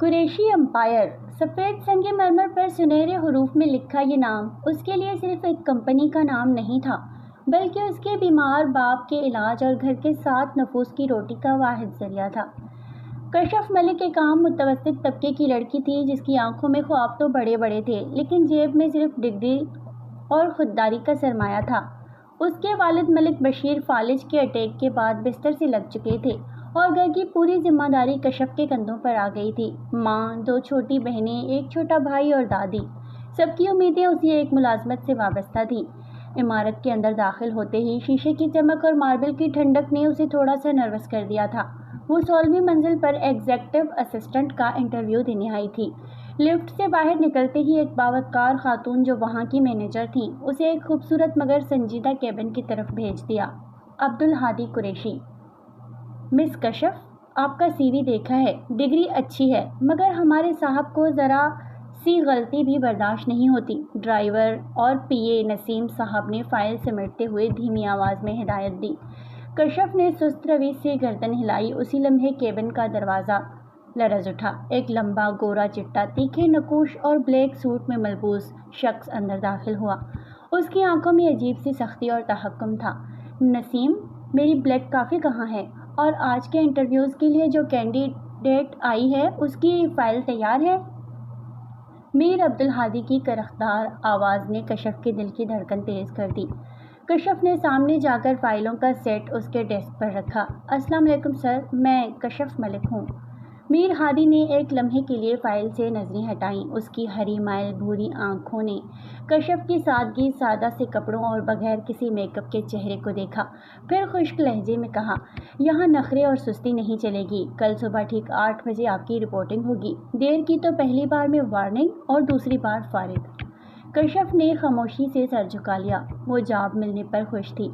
Qureshi umpire. سفید سنگ مرمر پر سنہرے حروف میں لکھا یہ نام اس کے لیے صرف ایک کمپنی کا نام نہیں تھا، بلکہ اس کے بیمار باپ کے علاج اور گھر کے 7 نفوس کی روٹی کا واحد ذریعہ تھا۔ کشف ملک ایک عام متوسط طبقے کی لڑکی تھی جس کی آنکھوں میں خواب تو بڑے بڑے تھے، لیکن جیب میں صرف ڈگری اور خودداری کا سرمایہ تھا۔ اس کے والد ملک بشیر فالج کے اٹیک کے بعد بستر سے لگ چکے تھے اور گھر کی پوری ذمہ داری کشف کے کندھوں پر آ گئی تھی۔ ماں، 2 چھوٹی بہنیں، ایک چھوٹا بھائی اور دادی، سب کی امیدیں اسی ایک ملازمت سے وابستہ تھیں۔ عمارت کے اندر داخل ہوتے ہی شیشے کی چمک اور ماربل کی ٹھنڈک نے اسے تھوڑا سا نروس کر دیا تھا۔ وہ 16ویں منزل پر ایگزیکٹو اسسٹنٹ کا انٹرویو دینے آئی تھی۔ لفٹ سے باہر نکلتے ہی ایک باوقار خاتون جو وہاں کی مینیجر تھیں اسے ایک خوبصورت مگر سنجیدہ کیبن کی طرف بھیج دیا۔ عبدالہادی قریشی۔ مس کشف، آپ کا سی وی دیکھا ہے، ڈگری اچھی ہے، مگر ہمارے صاحب کو ذرا سی غلطی بھی برداشت نہیں ہوتی۔ ڈرائیور اور پی اے نسیم صاحب نے فائل سمیٹتے ہوئے دھیمی آواز میں ہدایت دی۔ کشف نے سست روی سے گردن ہلائی۔ اسی لمحے کیبن کا دروازہ لرز اٹھا۔ ایک لمبا، گورا چٹا، تیکھے نقوش اور بلیک سوٹ میں ملبوس شخص اندر داخل ہوا۔ اس کی آنکھوں میں عجیب سی سختی اور تحکم تھا۔ نسیم، میری بلیک کافی کہاں ہے؟ اور آج کے انٹرویوز کے لیے جو کینڈیڈیٹ آئی ہے اس کی فائل تیار ہے؟ میر عبدالہادی کی کرخدار آواز نے کشف کے دل کی دھڑکن تیز کر دی۔ کشف نے سامنے جا کر فائلوں کا سیٹ اس کے ڈیسک پر رکھا۔ السلام علیکم سر، میں کشف ملک ہوں۔ میر ہادی نے ایک لمحے کے لیے فائل سے نظریں ہٹائیں۔ اس کی ہری مائل بھوری آنکھوں نے کشف کی سادگی، سادہ سے کپڑوں اور بغیر کسی میک اپ کے چہرے کو دیکھا، پھر خشک لہجے میں کہا، یہاں نخرے اور سستی نہیں چلے گی۔ کل صبح ٹھیک 8 بجے آپ کی رپورٹنگ ہوگی۔ دیر کی تو پہلی بار میں وارننگ اور دوسری بار فارغ۔ کشف نے خاموشی سے سر جھکا لیا۔ وہ جاب ملنے پر خوش تھی،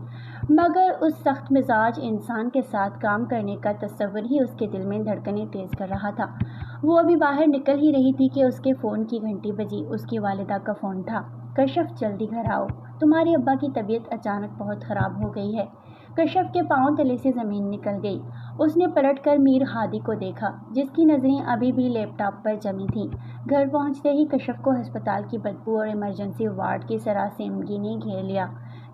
مگر اس سخت مزاج انسان کے ساتھ کام کرنے کا تصور ہی اس کے دل میں دھڑکنیں تیز کر رہا تھا۔ وہ ابھی باہر نکل ہی رہی تھی کہ اس کے فون کی گھنٹی بجی۔ اس کی والدہ کا فون تھا۔ کشف، جلدی گھر آؤ، تمہارے ابا کی طبیعت اچانک بہت خراب ہو گئی ہے۔ کشف کے پاؤں تلے سے زمین نکل گئی۔ اس نے پلٹ کر میر ہادی کو دیکھا، جس کی نظریں ابھی بھی لیپ ٹاپ پر جمی تھیں۔ گھر پہنچتے ہی کشف کو ہسپتال کی بدبو اور ایمرجنسی وارڈ کی سراسیمگی نے گھیر لیا۔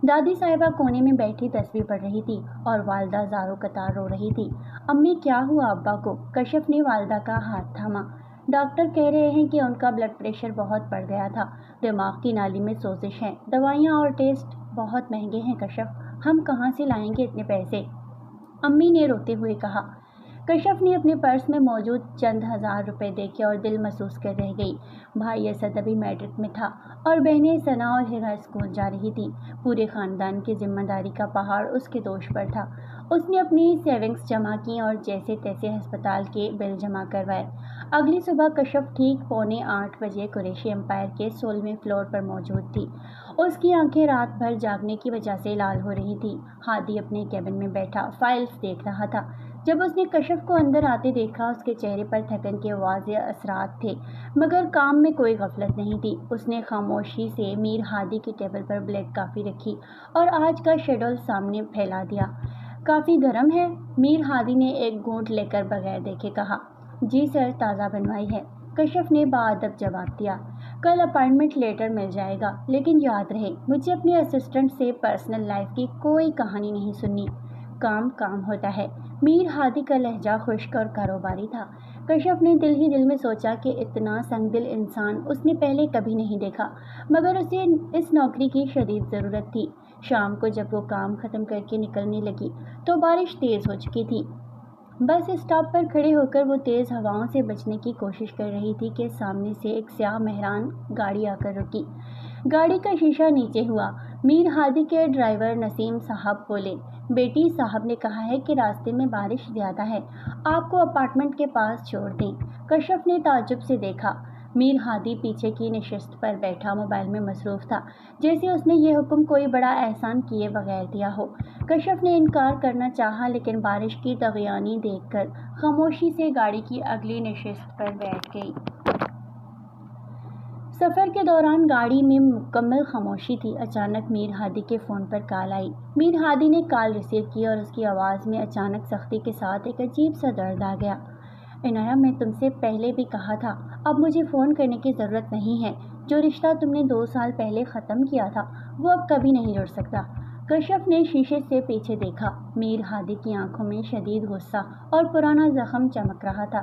دادی صاحبہ کونے میں بیٹھی تسبیح پڑھ رہی تھی اور والدہ زاروں قطار رو رہی تھی۔ امی، کیا ہوا ابا کو؟ کشف نے والدہ کا ہاتھ تھاما۔ ڈاکٹر کہہ رہے ہیں کہ ان کا بلڈ پریشر بہت بڑھ گیا تھا، دماغ کی نالی میں سوزش ہے، دوائیاں اور ٹیسٹ بہت مہنگے ہیں کشف، ہم کہاں سے لائیں گے اتنے پیسے؟ امی نے روتے ہوئے کہا۔ کشف نے اپنے پرس میں موجود چند ہزار روپے دیکھے اور دل محسوس کر رہ گئی۔ بھائی اسد ابھی میٹرک میں تھا اور بہنیں ثنا اور ہیرا اسکول جا رہی تھیں۔ پورے خاندان کی ذمہ داری کا پہاڑ اس کے دوش پر تھا۔ اس نے اپنی سیونگز جمع کیں اور جیسے تیسے ہسپتال کے بل جمع کروائے۔ اگلی صبح کشف ٹھیک 7:45 بجے قریشی امپائر کے 16ویں فلور پر موجود تھی۔ اس کی آنکھیں رات بھر جاگنے کی وجہ سے لال ہو رہی تھیں۔ ہادی اپنے کیبن میں بیٹھا فائلز دیکھ رہا تھا۔ جب اس نے کشف کو اندر آتے دیکھا، اس کے چہرے پر تھکن کے واضح اثرات تھے، مگر کام میں کوئی غفلت نہیں تھی۔ اس نے خاموشی سے میر ہادی کی ٹیبل پر بلیک کافی رکھی اور آج کا شیڈول سامنے پھیلا دیا۔ کافی گرم ہے؟ میر ہادی نے ایک گھونٹ لے کر بغیر دیکھے کہا۔ جی سر، تازہ بنوائی ہے، کشف نے باادب جواب دیا۔ کل اپائنٹمنٹ لیٹر مل جائے گا، لیکن یاد رہے مجھے اپنے اسسٹنٹ سے پرسنل لائف کی کوئی کہانی نہیں سننی۔ کام کام ہوتا ہے۔ میر ہادی کا لہجہ خشک اور کاروباری تھا۔ کشف نے دل ہی دل میں سوچا کہ اتنا سنگ دل انسان اس نے پہلے کبھی نہیں دیکھا، مگر اسے اس نوکری کی شدید ضرورت تھی۔ شام کو جب وہ کام ختم کر کے نکلنے لگی تو بارش تیز ہو چکی تھی۔ بس اسٹاپ پر کھڑے ہو کر وہ تیز ہواؤں سے بچنے کی کوشش کر رہی تھی کہ سامنے سے ایک سیاہ مہران گاڑی آ کر رکی۔ گاڑی کا شیشہ نیچے ہوا۔ میر ہادی کے ڈرائیور نسیم صاحب بولے، بیٹی، صاحب نے کہا ہے کہ راستے میں بارش زیادہ ہے، آپ کو اپارٹمنٹ کے پاس چھوڑ دیں۔ کشف نے تعجب سے دیکھا۔ میر ہادی پیچھے کی نشست پر بیٹھا موبائل میں مصروف تھا، جیسے اس نے یہ حکم کوئی بڑا احسان کیے بغیر دیا ہو۔ کشف نے انکار کرنا چاہا، لیکن بارش کی طغیانی دیکھ کر خاموشی سے گاڑی کی اگلی نشست پر بیٹھ گئی۔ سفر کے دوران گاڑی میں مکمل خاموشی تھی۔ اچانک میر ہادی کے فون پر کال آئی۔ میر ہادی نے کال ریسیو کی اور اس کی آواز میں اچانک سختی کے ساتھ ایک عجیب سا درد آ گیا۔ عنایہ میں تم سے پہلے بھی کہا تھا، اب مجھے فون کرنے کی ضرورت نہیں ہے۔ جو رشتہ تم نے 2 سال پہلے ختم کیا تھا وہ اب کبھی نہیں جڑ سکتا۔ کشف نے شیشے سے پیچھے دیکھا۔ میر ہادی کی آنکھوں میں شدید غصہ اور پرانا زخم چمک رہا تھا۔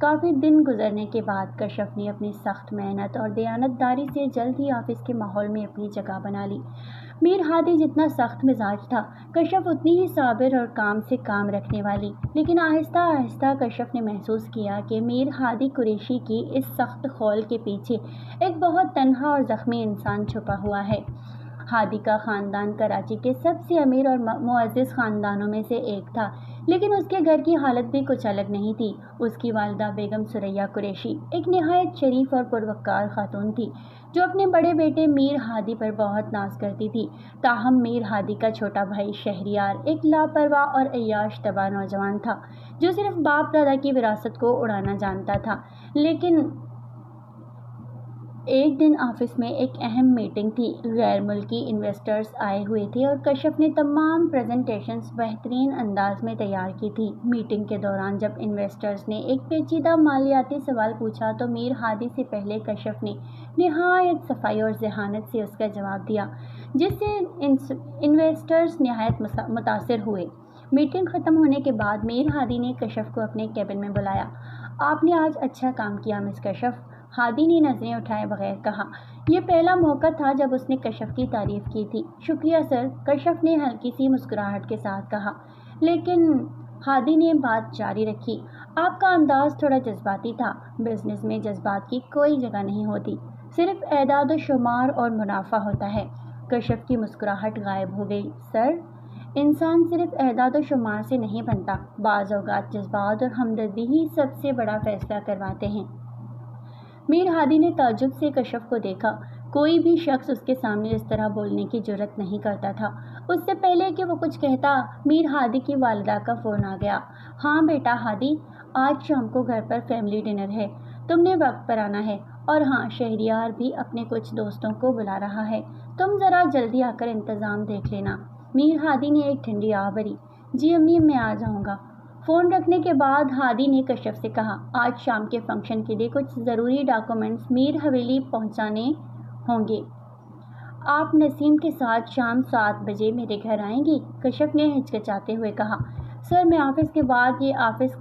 کافی دن گزرنے کے بعد کشف نے اپنی سخت محنت اور دیانتداری سے جلد ہی آفس کے ماحول میں اپنی جگہ بنا لی۔ میر ہادی جتنا سخت مزاج تھا، کشف اتنی ہی صابر اور کام سے کام رکھنے والی، لیکن آہستہ آہستہ کشف نے محسوس کیا کہ میر ہادی قریشی کی اس سخت خول کے پیچھے ایک بہت تنہا اور زخمی انسان چھپا ہوا ہے۔ ہادی کا خاندان کراچی کے سب سے امیر اور معزز خاندانوں میں سے ایک تھا، لیکن اس کے گھر کی حالت بھی کچھ الگ نہیں تھی۔ اس کی والدہ بیگم ثریا قریشی ایک نہایت شریف اور پروقار خاتون تھی، جو اپنے بڑے بیٹے میر ہادی پر بہت ناز کرتی تھی۔ تاہم میر ہادی کا چھوٹا بھائی شہریار ایک لاپرواہ اور عیاش طبع نوجوان تھا، جو صرف باپ دادا کی وراثت کو اڑانا جانتا تھا۔ لیکن ایک دن آفس میں ایک اہم میٹنگ تھی۔ غیر ملکی انویسٹرز آئے ہوئے تھے اور کشف نے تمام پریزنٹیشنز بہترین انداز میں تیار کی تھی۔ میٹنگ کے دوران جب انویسٹرز نے ایک پیچیدہ مالیاتی سوال پوچھا تو میر ہادی سے پہلے کشف نے نہایت صفائی اور ذہانت سے اس کا جواب دیا، جس سے انویسٹرز نہایت متاثر ہوئے۔ میٹنگ ختم ہونے کے بعد میر ہادی نے کشف کو اپنے کیبن میں بلایا۔ آپ نے آج اچھا کام کیا مس کشف، ہادی نے نظریں اٹھائے بغیر کہا۔ یہ پہلا موقع تھا جب اس نے کشف کی تعریف کی تھی۔ شکریہ سر، کشف نے ہلکی سی مسکراہٹ کے ساتھ کہا۔ لیکن ہادی نے بات جاری رکھی، آپ کا انداز تھوڑا جذباتی تھا۔ بزنس میں جذبات کی کوئی جگہ نہیں ہوتی، صرف اعداد و شمار اور منافع ہوتا ہے۔ کشف کی مسکراہٹ غائب ہو گئی۔ سر، انسان صرف اعداد و شمار سے نہیں بنتا، بعض اوقات جذبات اور ہمدردی ہی سب سے بڑا فیصلہ کرواتے ہیں۔ میر ہادی نے تعجب سے کشف کو دیکھا۔ کوئی بھی شخص اس کے سامنے اس طرح بولنے کی جرات نہیں کرتا تھا۔ اس سے پہلے کہ وہ کچھ کہتا، میر ہادی کی والدہ کا فون آ گیا۔ ہاں بیٹا ہادی، آج شام کو گھر پر فیملی ڈنر ہے، تم نے وقت پر آنا ہے۔ اور ہاں، شہریار بھی اپنے کچھ دوستوں کو بلا رہا ہے، تم ذرا جلدی آ کر انتظام دیکھ لینا۔ میر ہادی نے ایک ٹھنڈی آہ بھری۔ جی امی، میں آ جاؤں گا۔ فون رکھنے کے بعد ہادی نے کشف سے کہا، آج شام کے فنکشن کے لیے کچھ ضروری ڈاکومنٹس میر حویلی پہنچانے ہوں گے۔ آپ نسیم کے ساتھ شام 7 بجے میرے گھر آئیں گی؟ کشف نے ہچکچاتے ہوئے کہا۔ سر، میں آفس کے بعد یہ آفس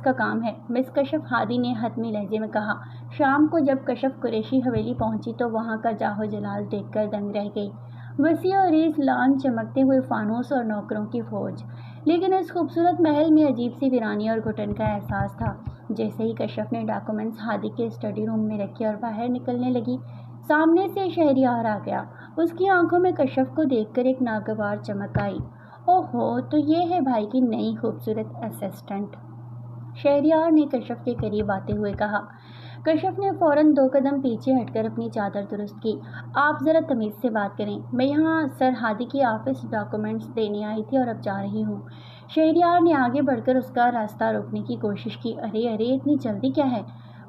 کا کام ہے، مس کشف، ہادی نے حتمی لہجے میں کہا۔ شام کو جب کشف قریشی حویلی پہنچی تو وہاں کا جاہو جلال دیکھ کر دنگ رہ گئی۔ وسیع و عریض لان، چمکتے ہوئے فانوس اور نوکروں کی فوج، لیکن اس خوبصورت محل میں عجیب سی ویرانی اور گھٹن کا احساس تھا۔ جیسے ہی کشف نے ڈاکومنٹس ہادی کے اسٹڈی روم میں رکھے اور باہر نکلنے لگی، سامنے سے شہریار آ گیا۔ اس کی آنکھوں میں کشف کو دیکھ کر ایک ناگوار چمک آئی۔ اوہو، تو یہ ہے بھائی کی نئی خوبصورت اسسٹنٹ، شہریار نے کشف کے قریب آتے ہوئے کہا۔ کشف نے فوراً 2 قدم پیچھے ہٹ کر اپنی چادر درست کی۔ آپ ذرا تمیز سے بات کریں، میں یہاں سر ہادی کی آفس ڈاکومنٹس دینے آئی تھی اور اب جا رہی ہوں۔ شہریار نے آگے بڑھ کر اس کا راستہ روکنے کی کوشش کی۔ ارے اتنی جلدی کیا ہے؟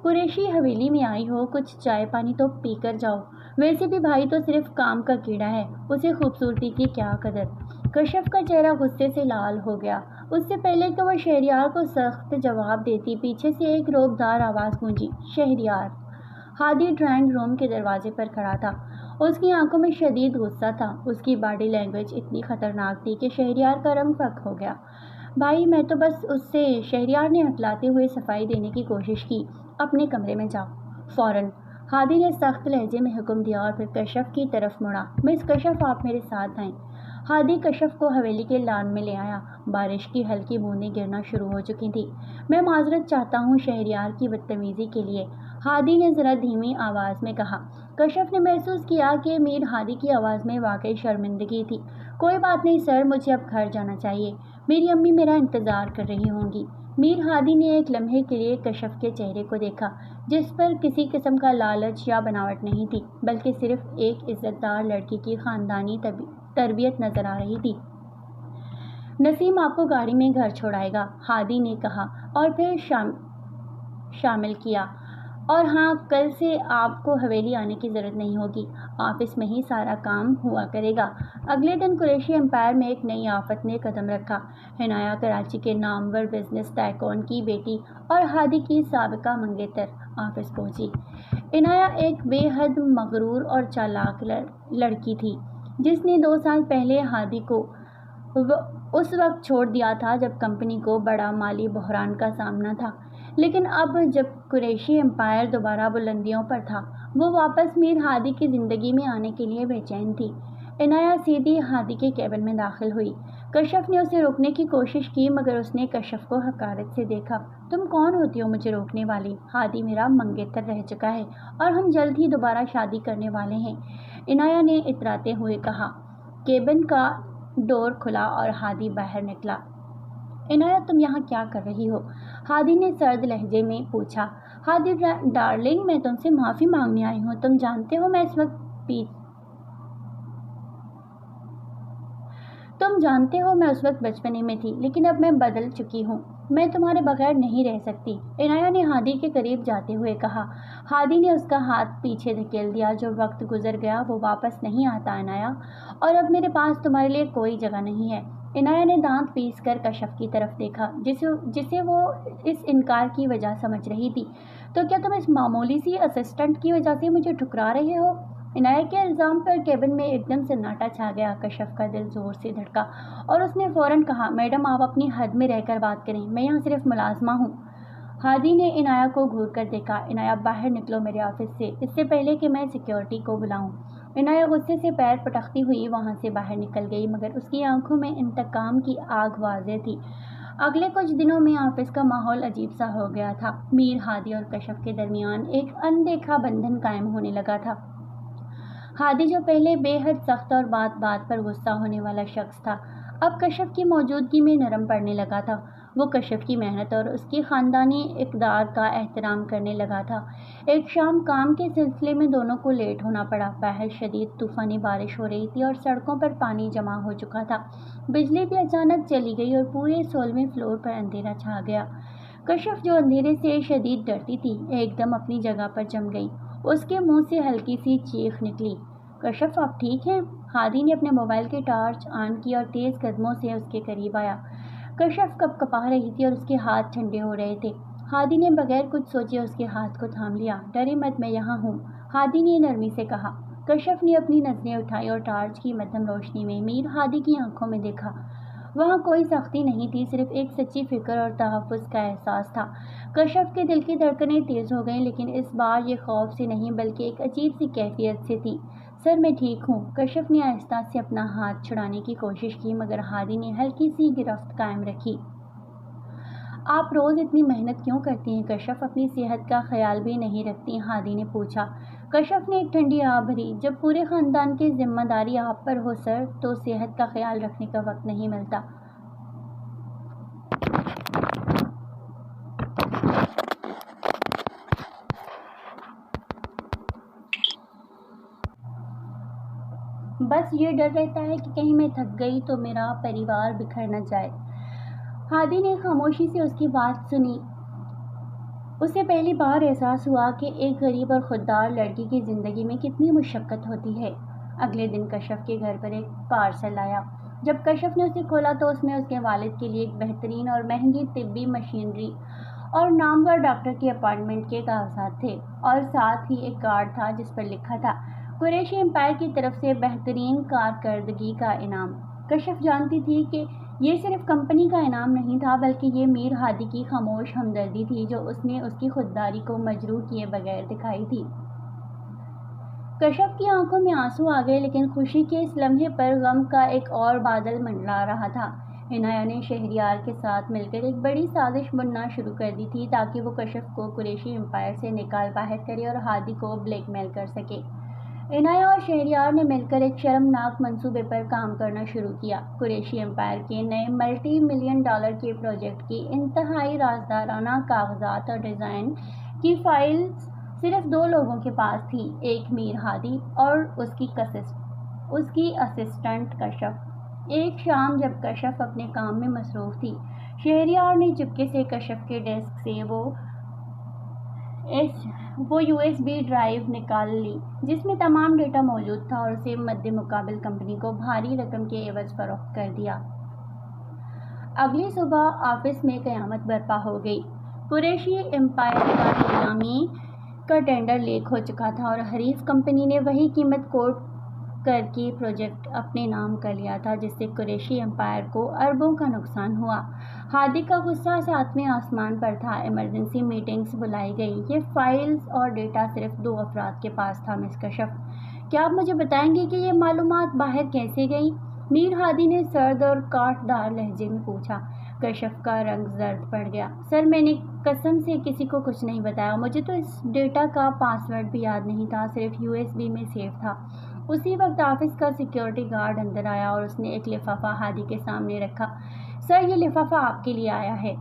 قریشی حویلی میں آئی ہو، کچھ چائے پانی تو پی کر جاؤ۔ ویسے بھی بھائی تو صرف کام کا کیڑا ہے، اسے خوبصورتی کی کیا قدر۔ کشف کا چہرہ غصے سے لال ہو گیا۔ اس سے پہلے کہ وہ شہریار کو سخت جواب دیتی، پیچھے سے ایک روبدار آواز گونجی، شہریار۔ ہادی ڈرائنگ روم کے دروازے پر کھڑا تھا۔ اس کی آنکھوں میں شدید غصہ تھا۔ اس کی باڈی لینگویج اتنی خطرناک تھی کہ شہریار کا رنگ فک ہو گیا۔ بھائی، میں تو بس اس سے، شہریار نے ہٹلاتے ہوئے صفائی دینے کی کوشش کی۔ اپنے کمرے میں جاؤ، فوراً، ہادی نے سخت لہجے میں حکم دیا اور پھر کشف کی طرف مڑا۔ مس کشف، آپ میرے ساتھ آئیں۔ ہادی کشف کو حویلی کے لان میں لے آیا۔ بارش کی ہلکی بوندیں گرنا شروع ہو چکی تھیں۔ میں معذرت چاہتا ہوں شہریار کی بدتمیزی کے لیے، ہادی نے ذرا دھیمی آواز میں کہا۔ کشف نے محسوس کیا کہ میر ہادی کی آواز میں واقعی شرمندگی تھی۔ کوئی بات نہیں سر، مجھے اب گھر جانا چاہیے، میری امی میرا انتظار کر رہی ہوں گی۔ میر ہادی نے ایک لمحے کے لیے کشف کے چہرے کو دیکھا، جس پر کسی قسم کا لالچ یا بناوٹ نہیں تھی، بلکہ صرف ایک عزت دار لڑکی کی خاندانی تربیت نظر آ رہی تھی۔ نسیم آپ کو گاڑی میں گھر چھوڑائے گا، ہادی نے کہا اور پھر شامل کیا۔ اور ہاں، کل سے آپ کو حویلی آنے کی ضرورت نہیں ہوگی، آفس میں ہی سارا کام ہوا کرے گا۔ اگلے دن قریشی امپائر میں ایک نئی آفت نے قدم رکھا۔ عنایہ کراچی کے نامور بزنس ٹائکون کی بیٹی اور ہادی کی سابقہ منگیتر آفس پہنچی۔ عنایہ ایک بے حد مغرور اور چالاک لڑکی تھی جس نے 2 سال پہلے ہادی کو اس وقت چھوڑ دیا تھا جب کمپنی کو بڑا مالی بحران کا سامنا تھا، لیکن اب جب قریشی امپائر دوبارہ بلندیوں پر تھا، وہ واپس میر ہادی کی زندگی میں آنے کے لیے بے چین تھی۔ عنایہ سیدھی ہادی کے کیبن میں داخل ہوئی۔ کشف نے اسے روکنے کی کوشش کی مگر اس نے کشف کو حقارت سے دیکھا۔ تم کون ہوتی ہو مجھے روکنے والی؟ ہادی میرا منگیتر رہ چکا ہے اور ہم جلد ہی دوبارہ شادی کرنے والے ہیں، عنایہ نے اتراتے ہوئے کہا۔ کیبن کا ڈور کھلا اور ہادی باہر نکلا۔ عنایہ تم یہاں کیا کر رہی ہو؟ ہادی نے سرد لہجے میں پوچھا۔ ہادی ڈارلنگ، میں تم سے معافی مانگنے آئی ہوں۔ تم جانتے ہو میں اس وقت بچپنے میں تھی، لیکن اب میں بدل چکی ہوں، میں تمہارے بغیر نہیں رہ سکتی، عنایہ نے ہادی کے قریب جاتے ہوئے کہا۔ ہادی نے اس کا ہاتھ پیچھے دھکیل دیا۔ جو وقت گزر گیا وہ واپس نہیں آتا عنایہ، اور اب میرے پاس تمہارے لیے کوئی جگہ نہیں ہے۔ عنایہ نے دانت پیس کر کشف کی طرف دیکھا جسے وہ اس انکار کی وجہ سمجھ رہی تھی۔ تو کیا تم اس معمولی سی اسسٹنٹ کی وجہ سے مجھے ٹھکرا رہے ہو؟ عنایہ کے الزام پر کیبن میں ایک دم سناٹا چھا گیا۔ کشف کا دل زور سے دھڑکا اور اس نے فوراً کہا، میڈم آپ اپنی حد میں رہ کر بات کریں، میں یہاں صرف ملازمہ ہوں۔ ہادی نے عنایہ کو گھور کر دیکھا۔ عنایہ باہر نکلو میرے آفس سے، اس سے پہلے کہ میں سیکیورٹی کو بلاؤں۔ عنایہ غصے سے پیر پٹکتی ہوئی وہاں سے باہر نکل گئی مگر اس کی آنکھوں میں انتقام کی آگ واضح تھی۔ اگلے کچھ دنوں میں آفس کا ماحول عجیب سا ہو گیا تھا۔ میر ہادی اور کشف کے درمیان ایک اندیکھا بندھن قائم ہونے لگا تھا۔ ہادی جو پہلے بے حد سخت اور بات بات پر غصہ ہونے والا شخص تھا، اب کشف کی موجودگی میں نرم پڑنے لگا تھا۔ وہ کشف کی محنت اور اس کی خاندانی اقدار کا احترام کرنے لگا تھا۔ ایک شام کام کے سلسلے میں دونوں کو لیٹ ہونا پڑا۔ باہر شدید طوفانی بارش ہو رہی تھی اور سڑکوں پر پانی جمع ہو چکا تھا۔ بجلی بھی اچانک چلی گئی اور پورے 16ویں فلور پر اندھیرا چھا گیا۔ کشف جو اندھیرے سے شدید ڈرتی تھی، ایک دم اپنی جگہ پر جم گئی۔ اس کے منہ سے ہلکی سی چیخ نکلی۔ کشف آپ ٹھیک ہیں؟ ہادی نے اپنے موبائل کی ٹارچ آن کی اور تیز قدموں سے اس کے قریب آیا۔ کشف کپ کپا رہی تھی اور اس کے ہاتھ ٹھنڈے ہو رہے تھے۔ ہادی نے بغیر کچھ سوچے اس کے ہاتھ کو تھام لیا۔ ڈرے مت، میں یہاں ہوں، ہادی نے نرمی سے کہا۔ کشف نے اپنی نظریں اٹھائی اور ٹارچ کی مدھم روشنی میں میر ہادی کی آنکھوں میں دیکھا۔ وہاں کوئی سختی نہیں تھی، صرف ایک سچی فکر اور تحفظ کا احساس تھا۔ کشف کے دل کی دھڑکنیں تیز ہو گئیں، لیکن اس بار یہ خوف سے نہیں بلکہ ایک عجیب سی کیفیت سے تھی۔ سر میں ٹھیک ہوں، کشف نے آہستہ سے اپنا ہاتھ چھڑانے کی کوشش کی مگر ہادی نے ہلکی سی گرفت قائم رکھی۔ آپ روز اتنی محنت کیوں کرتی ہیں کشف؟ اپنی صحت کا خیال بھی نہیں رکھتی؟ ہادی نے پوچھا۔ کشف نے ایک ٹھنڈی آہ بھری۔ جب پورے خاندان کی ذمہ داری آپ پر ہو سر، تو صحت کا خیال رکھنے کا وقت نہیں ملتا۔ بس یہ ڈر رہتا ہے کہ کہیں میں تھک گئی تو میرا پریوار بکھر نہ جائے۔ ہادی نے خاموشی سے اس کی بات سنی۔ اسے پہلی بار احساس ہوا کہ ایک غریب اور خوددار لڑکی کی زندگی میں کتنی مشقت ہوتی ہے۔ اگلے دن کشف کے گھر پر ایک پارسل آیا۔ جب کشف نے اسے کھولا تو اس میں اس کے والد کے لیے ایک بہترین اور مہنگی طبی مشینری اور نامور ڈاکٹر کی اپائنٹمنٹ کے کاغذات تھے، اور ساتھ ہی ایک کارڈ تھا جس پر لکھا تھا، قریشی امپائر کی طرف سے بہترین کارکردگی کا انعام۔ کشف جانتی تھی کہ یہ صرف کمپنی کا انعام نہیں تھا بلکہ یہ میر ہادی کی خاموش ہمدردی تھی جو اس نے اس کی خودداری کو مجروح کیے بغیر دکھائی تھی۔ کشف کی آنکھوں میں آنسو آ گئے، لیکن خوشی کے اس لمحے پر غم کا ایک اور بادل منڈلا رہا تھا۔ عنایہ نے شہریار کے ساتھ مل کر ایک بڑی سازش بننا شروع کر دی تھی تاکہ وہ کشف کو قریشی امپائر سے نکال باہر کرے اور ہادی کو بلیک میل کر سکے۔ عنایہ اور شہریار نے مل کر ایک شرمناک منصوبے پر کام کرنا شروع کیا۔ قریشی امپائر کے نئے ملٹی ملین ڈالر کے پروجیکٹ کی انتہائی رازدارانہ کاغذات اور ڈیزائن کی فائلز صرف 2 لوگوں کے پاس تھی، ایک میر ہادی اور اس کی اسسٹنٹ کشف۔ ایک شام جب کشف اپنے کام میں مصروف تھی، شہریار نے چپکے سے کشف کے ڈیسک سے وہ وہ USB ڈرائیو نکال لی جس میں تمام ڈیٹا موجود تھا اور اسے مد مقابل کمپنی کو بھاری رقم کے عوض فروخت کر دیا۔ اگلی صبح آفس میں قیامت برپا ہو گئی۔ قریشی امپائر کا نیلامی کا ٹینڈر لیک ہو چکا تھا اور حریف کمپنی نے وہی قیمت کوٹ کر کے پروجیکٹ اپنے نام کر لیا تھا، جس سے قریشی امپائر کو اربوں کا نقصان ہوا۔ ہادی کا غصہ ساتویں آسمان پر تھا۔ ایمرجنسی میٹنگز بلائی گئی۔ یہ فائلز اور ڈیٹا صرف 2 افراد کے پاس تھا، مس کشف۔ کیا آپ مجھے بتائیں گے کہ یہ معلومات باہر کیسے گئیں؟ میر ہادی نے سرد اور کاٹدار لہجے میں پوچھا۔ کشف کا رنگ زرد پڑ گیا۔ سر، میں نے قسم سے کسی کو کچھ نہیں بتایا۔ مجھے تو اس ڈیٹا کا پاس ورڈ بھی یاد نہیں تھا، صرف USB میں سیو تھا۔ اسی وقت آفس کا سیکیورٹی گارڈ اندر آیا اور اس نے ایک لفافہ ہادی کے سامنے رکھا۔ سر، یہ لفافہ آپ کے لیے آیا ہے۔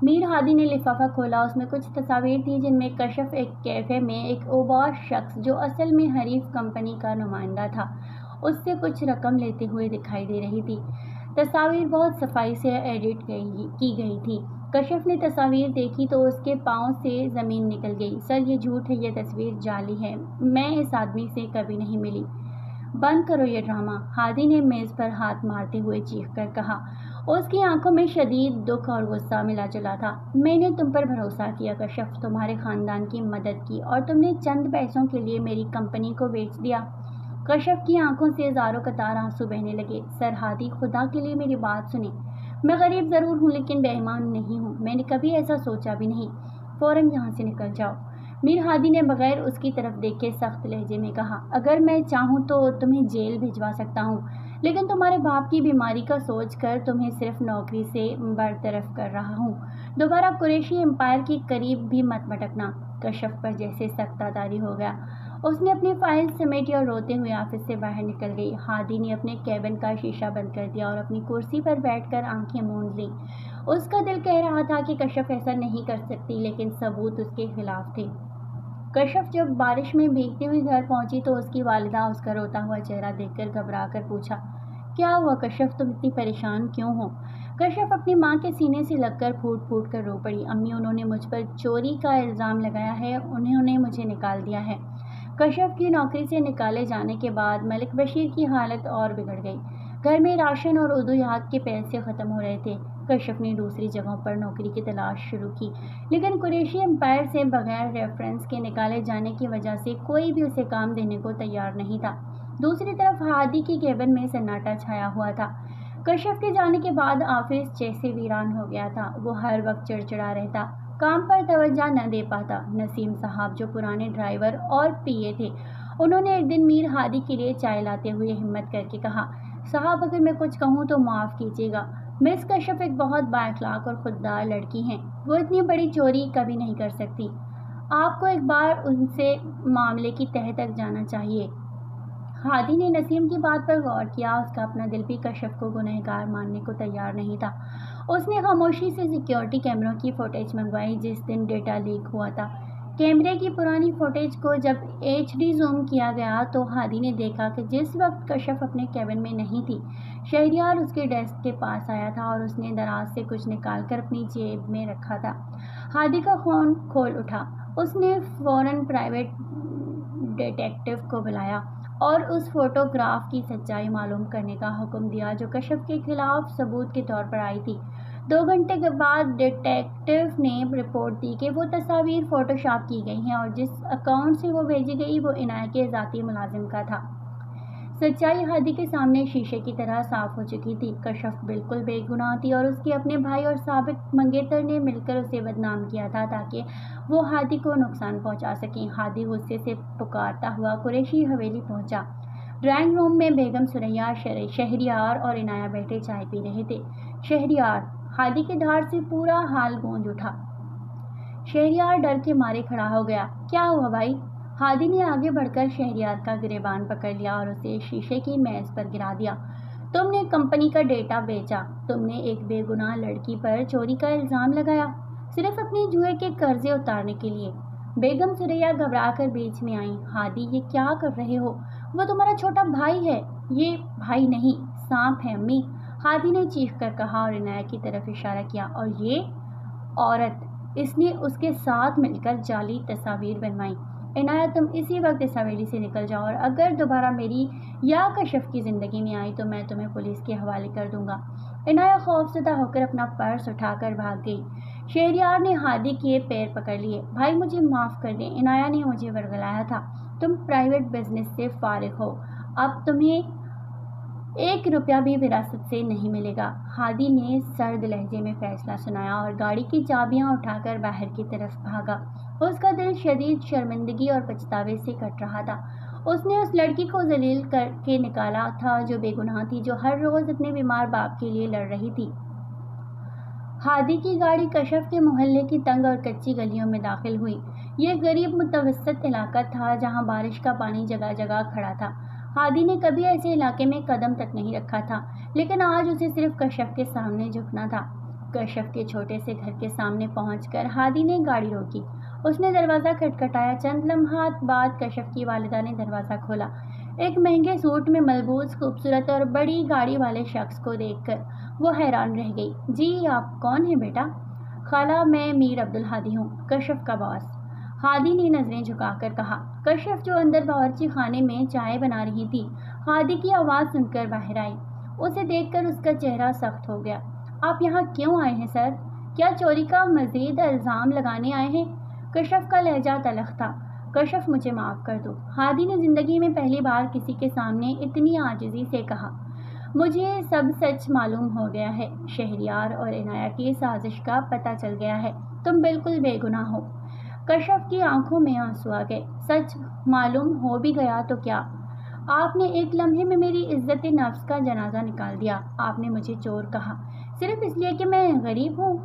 میر ہادی نے لفافہ کھولا۔ اس میں کچھ تصاویر تھیں جن میں کشف ایک کیفے میں ایک اوباش شخص جو اصل میں حریف کمپنی کا نمائندہ تھا، اس سے کچھ رقم لیتے ہوئے دکھائی دے رہی تھی۔ تصاویر بہت صفائی سے ایڈٹ کی گئی تھی۔ کشف نے تصاویر دیکھی تو اس کے پاؤں سے زمین نکل گئی۔ سر، یہ جھوٹ ہے، یہ تصویر جعلی ہے، میں اس آدمی سے کبھی نہیں ملی۔ بند کرو یہ ڈرامہ، ہادی نے میز پر ہاتھ مارتے ہوئے چیخ کر کہا۔ اس کی آنکھوں میں شدید دکھ اور غصہ ملا جلا تھا۔ میں نے تم پر بھروسہ کیا کشف، تمہارے خاندان کی مدد کی، اور تم نے چند پیسوں کے لیے میری کمپنی کو بیچ دیا۔ کشف کی آنکھوں سے زاروں قطار آنسو بہنے لگے۔ سر ہادی، خدا کے لیے میری بات سنیں۔ میں غریب ضرور ہوں لیکن بے ایمان نہیں ہوں، میں نے کبھی ایسا سوچا بھی نہیں۔ فوراً یہاں سے نکل جاؤ۔ میر ہادی نے بغیر اس کی طرف دیکھے سخت لہجے میں کہا۔ اگر میں چاہوں تو تمہیں جیل بھجوا سکتا ہوں، لیکن تمہارے باپ کی بیماری کا سوچ کر تمہیں صرف نوکری سے برطرف کر رہا ہوں۔ دوبارہ قریشی امپائر کے قریب بھی مت بھٹکنا۔ کشف پر جیسے سکتہ طاری ہو گیا۔ اس نے اپنی فائل سمیٹی اور روتے ہوئے آفس سے باہر نکل گئی۔ ہادی نے اپنے کیبن کا شیشہ بند کر دیا اور اپنی کرسی پر بیٹھ کر آنکھیں موند لیں۔ اس کا دل کہہ رہا تھا کہ کشف ایسا نہیں کر سکتی، لیکن ثبوت اس کے خلاف تھے۔ کشف جب بارش میں بھیگتی ہوئی گھر پہنچی تو اس کی والدہ اس کا روتا ہوا چہرہ دیکھ کر گھبرا کر پوچھا، کیا ہوا کشف، تم اتنی پریشان کیوں ہو؟ کشف اپنی ماں کے سینے سے لگ کر پھوٹ پھوٹ کر رو پڑی۔ امی، انہوں نے مجھ پر چوری کا الزام لگایا ہے، انہوں نے مجھے نکال دیا ہے۔ کشف کی نوکری سے نکالے جانے کے بعد ملک بشیر کی حالت اور بگڑ گئی۔ گھر میں راشن اور ادویات کے پیسے ختم ہو رہے تھے۔ کشف نے دوسری جگہوں پر نوکری کی تلاش شروع کی، لیکن قریشی امپائر سے بغیر ریفرنس کے نکالے جانے کی وجہ سے کوئی بھی اسے کام دینے کو تیار نہیں تھا۔ دوسری طرف ہادی کی کیبن میں سناٹا چھایا ہوا تھا۔ کشف کے جانے کے بعد آفس جیسے ویران ہو گیا تھا۔ وہ ہر وقت چڑچڑا رہتا، کام پر توجہ نہ دے پاتا۔ نسیم صاحب جو پرانے ڈرائیور اور PA تھے، انہوں نے ایک دن میر ہادی کے لیے چائے لاتے ہوئے ہمت کر کے کہا، صاحب اگر میں کچھ کہوں تو معاف کیجیے گا، مس کشف ایک بہت بااخلاق اور خوددار لڑکی ہیں، وہ اتنی بڑی چوری کبھی نہیں کر سکتی۔ آپ کو ایک بار ان سے معاملے کی تہہ تک جانا چاہیے۔ ہادی نے نسیم کی بات پر غور کیا۔ اس کا اپنا دل بھی کشف کو گنہگار ماننے کو تیار نہیں تھا۔ اس نے خاموشی سے سیکیورٹی کیمروں کی فوٹیج منگوائی جس دن ڈیٹا لیک ہوا تھا۔ کیمرے کی پرانی فوٹیج کو جب HD زوم کیا گیا تو ہادی نے دیکھا کہ جس وقت کشف اپنے کیبن میں نہیں تھی، شہریار اس کے ڈیسک کے پاس آیا تھا اور اس نے دراز سے کچھ نکال کر اپنی جیب میں رکھا تھا۔ ہادی کا خون کھول اٹھا۔ اس نے فوراً پرائیویٹ ڈیٹیکٹیو کو بلایا اور اس فوٹوگراف کی سچائی معلوم کرنے کا حکم دیا جو کشف کے خلاف ثبوت کے طور پر آئی تھی۔ 2 گھنٹے کے بعد ڈیٹیکٹیو نے رپورٹ دی کہ وہ تصاویر فوٹوشاپ کی گئی ہیں اور جس اکاؤنٹ سے وہ بھیجی گئی وہ عنایت کے ذاتی ملازم کا تھا۔ سچائی ہادی کے سامنے شیشے کی طرح صاف ہو چکی تھی۔ کشف بالکل بے گناہ تھی اور اس کے اپنے بھائی اور سابق منگیتر نے مل کر اسے بدنام کیا تھا تاکہ وہ ہادی کو نقصان پہنچا سکیں۔ ہادی غصے سے پکارتا ہوا قریشی حویلی پہنچا۔ ڈرائنگ روم میں بیگم ثریا، شہریار اور عنایت بیٹھے چائے پی رہے تھے۔ شہریار، ہادی کے دھار سے پورا ہال گونج اٹھا۔ شہریار ڈر کے مارے کھڑا ہو گیا۔ کیا ہوا بھائی؟ ہادی نے آگے بڑھ کر شہریار کا گریبان پکڑ لیا اور اسے شیشے کی میز پر گرا دیا۔ تم نے کمپنی کا ڈیٹا بیچا، تم نے ایک بے گناہ لڑکی پر چوری کا الزام لگایا، صرف اپنے جوئے کے قرضے اتارنے کے لیے۔ بیگم ثریا گھبرا کر بیچ میں آئیں۔ ہادی، یہ کیا کر رہے ہو؟ وہ تمہارا چھوٹا بھائی ہے۔ یہ بھائی نہیں، سانپ ہے امی، ہادی نے چیخ کر کہا اور عنایت کی طرف اشارہ کیا۔ اور یہ عورت، اس نے اس کے ساتھ مل کر جعلی تصاویر بنوائی۔ عنایت تم اسی وقت اس حویلی سے نکل جاؤ اور اگر دوبارہ میری یا کشف کی زندگی میں آئی تو میں تمہیں پولیس کے حوالے کر دوں گا۔ عنایت خوفزدہ ہو کر اپنا پرس اٹھا کر بھاگ گئی۔ شہریار نے ہادی کے پیر پکڑ لیے۔ بھائی مجھے معاف کر دیں، عنایت نے مجھے ورگلایا تھا۔ تم پرائیویٹ بزنس سے فارغ ہو، اب تمہیں 1 روپیہ بھی وراثت سے نہیں ملے گا۔ ہادی نے سرد لہجے میں فیصلہ سنایا اور گاڑی کی چابیاں اٹھا کر باہر کی طرف بھاگا۔ اس کا دل شدید شرمندگی اور پچھتاوے سے کٹ رہا تھا۔ اس نے اس لڑکی کو ذلیل کر کے نکالا تھا جو بے گناہ تھی، جو ہر روز اپنے بیمار باپ کے لیے لڑ رہی تھی۔ ہادی کی گاڑی کشف کے محلے کی تنگ اور کچی گلیوں میں داخل ہوئی۔ یہ غریب متوسط علاقہ تھا جہاں بارش کا پانی جگہ جگہ کھڑا تھا۔ ہادی نے کبھی ایسے علاقے میں قدم تک نہیں رکھا تھا، لیکن آج اسے صرف کشف کے سامنے جھکنا تھا۔ کشف کے چھوٹے سے گھر کے سامنے پہنچ کر ہادی نے گاڑی روکی۔ اس نے دروازہ کھٹکھٹایا۔ چند لمحات بعد کشف کی والدہ نے دروازہ کھولا۔ ایک مہنگے سوٹ میں ملبوس خوبصورت اور بڑی گاڑی والے شخص کو دیکھ کر وہ حیران رہ گئی۔ جی آپ کون ہیں بیٹا؟ خالہ میں میر عبدالہادی ہوں، کشف کا باس، ہادی نے نظریں جھکا کر کہا۔ کشف جو اندر باورچی خانے میں چائے بنا رہی تھی، ہادی کی آواز سن کر باہر آئی۔ اسے دیکھ کر اس کا چہرہ سخت ہو گیا۔ آپ یہاں کیوں آئے ہیں سر؟ کیا چوری کا مزید الزام لگانے آئے ہیں؟ کشف کا لہجہ تلخ تھا۔ کشف مجھے معاف کر دو، ہادی نے زندگی میں پہلی بار کسی کے سامنے اتنی عاجزی سے کہا۔ مجھے سب سچ معلوم ہو گیا ہے، شہریار اور عنایت کی سازش کا پتہ چل گیا ہے، تم بالکل بے گناہ ہو۔ کشف کی آنکھوں میں آنسو آ گئے۔ سچ معلوم ہو بھی گیا تو کیا؟ آپ نے ایک لمحے میں میری عزت نفس کا جنازہ نکال دیا۔ آپ نے مجھے چور کہا صرف اس لیے کہ میں غریب ہوں؟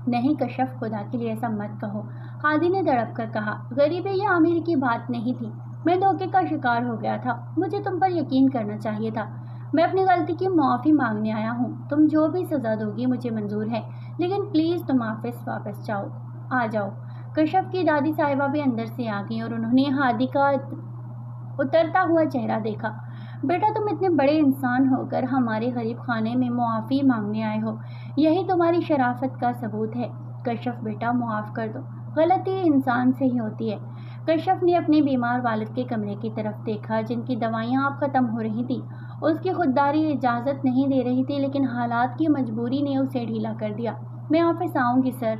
نہیں کشف، خدا کے لیے ایسا مت کہو، ہادی نے تڑپ کر کہا۔ غریبی یا امیری کی بات نہیں تھی، میں دھوکے کا شکار ہو گیا تھا، مجھے تم پر یقین کرنا چاہیے تھا۔ میں اپنی غلطی کی معافی مانگنے آیا ہوں، تم جو بھی سزا دو گی مجھے منظور ہے، لیکن پلیز تم آفس واپس آ جاؤ۔ کشف کی دادی صاحبہ بھی اندر سے آ گئیں اور انہوں نے ہادی کا اترتا ہوا چہرہ دیکھا۔ بیٹا تم اتنے بڑے انسان ہو کر ہمارے غریب خانے میں معافی مانگنے آئے ہو، یہی تمہاری شرافت کا ثبوت ہے۔ کشف بیٹا معاف کر دو، غلطی انسان سے ہی ہوتی ہے۔ کشف نے اپنے بیمار والد کے کمرے کی طرف دیکھا جن کی دوائیاں اب ختم ہو رہی تھیں۔ اس کی خودداری اجازت نہیں دے رہی تھی، لیکن حالات کی مجبوری نے اسے ڈھیلا کر دیا۔ میں آفس آؤں گی سر،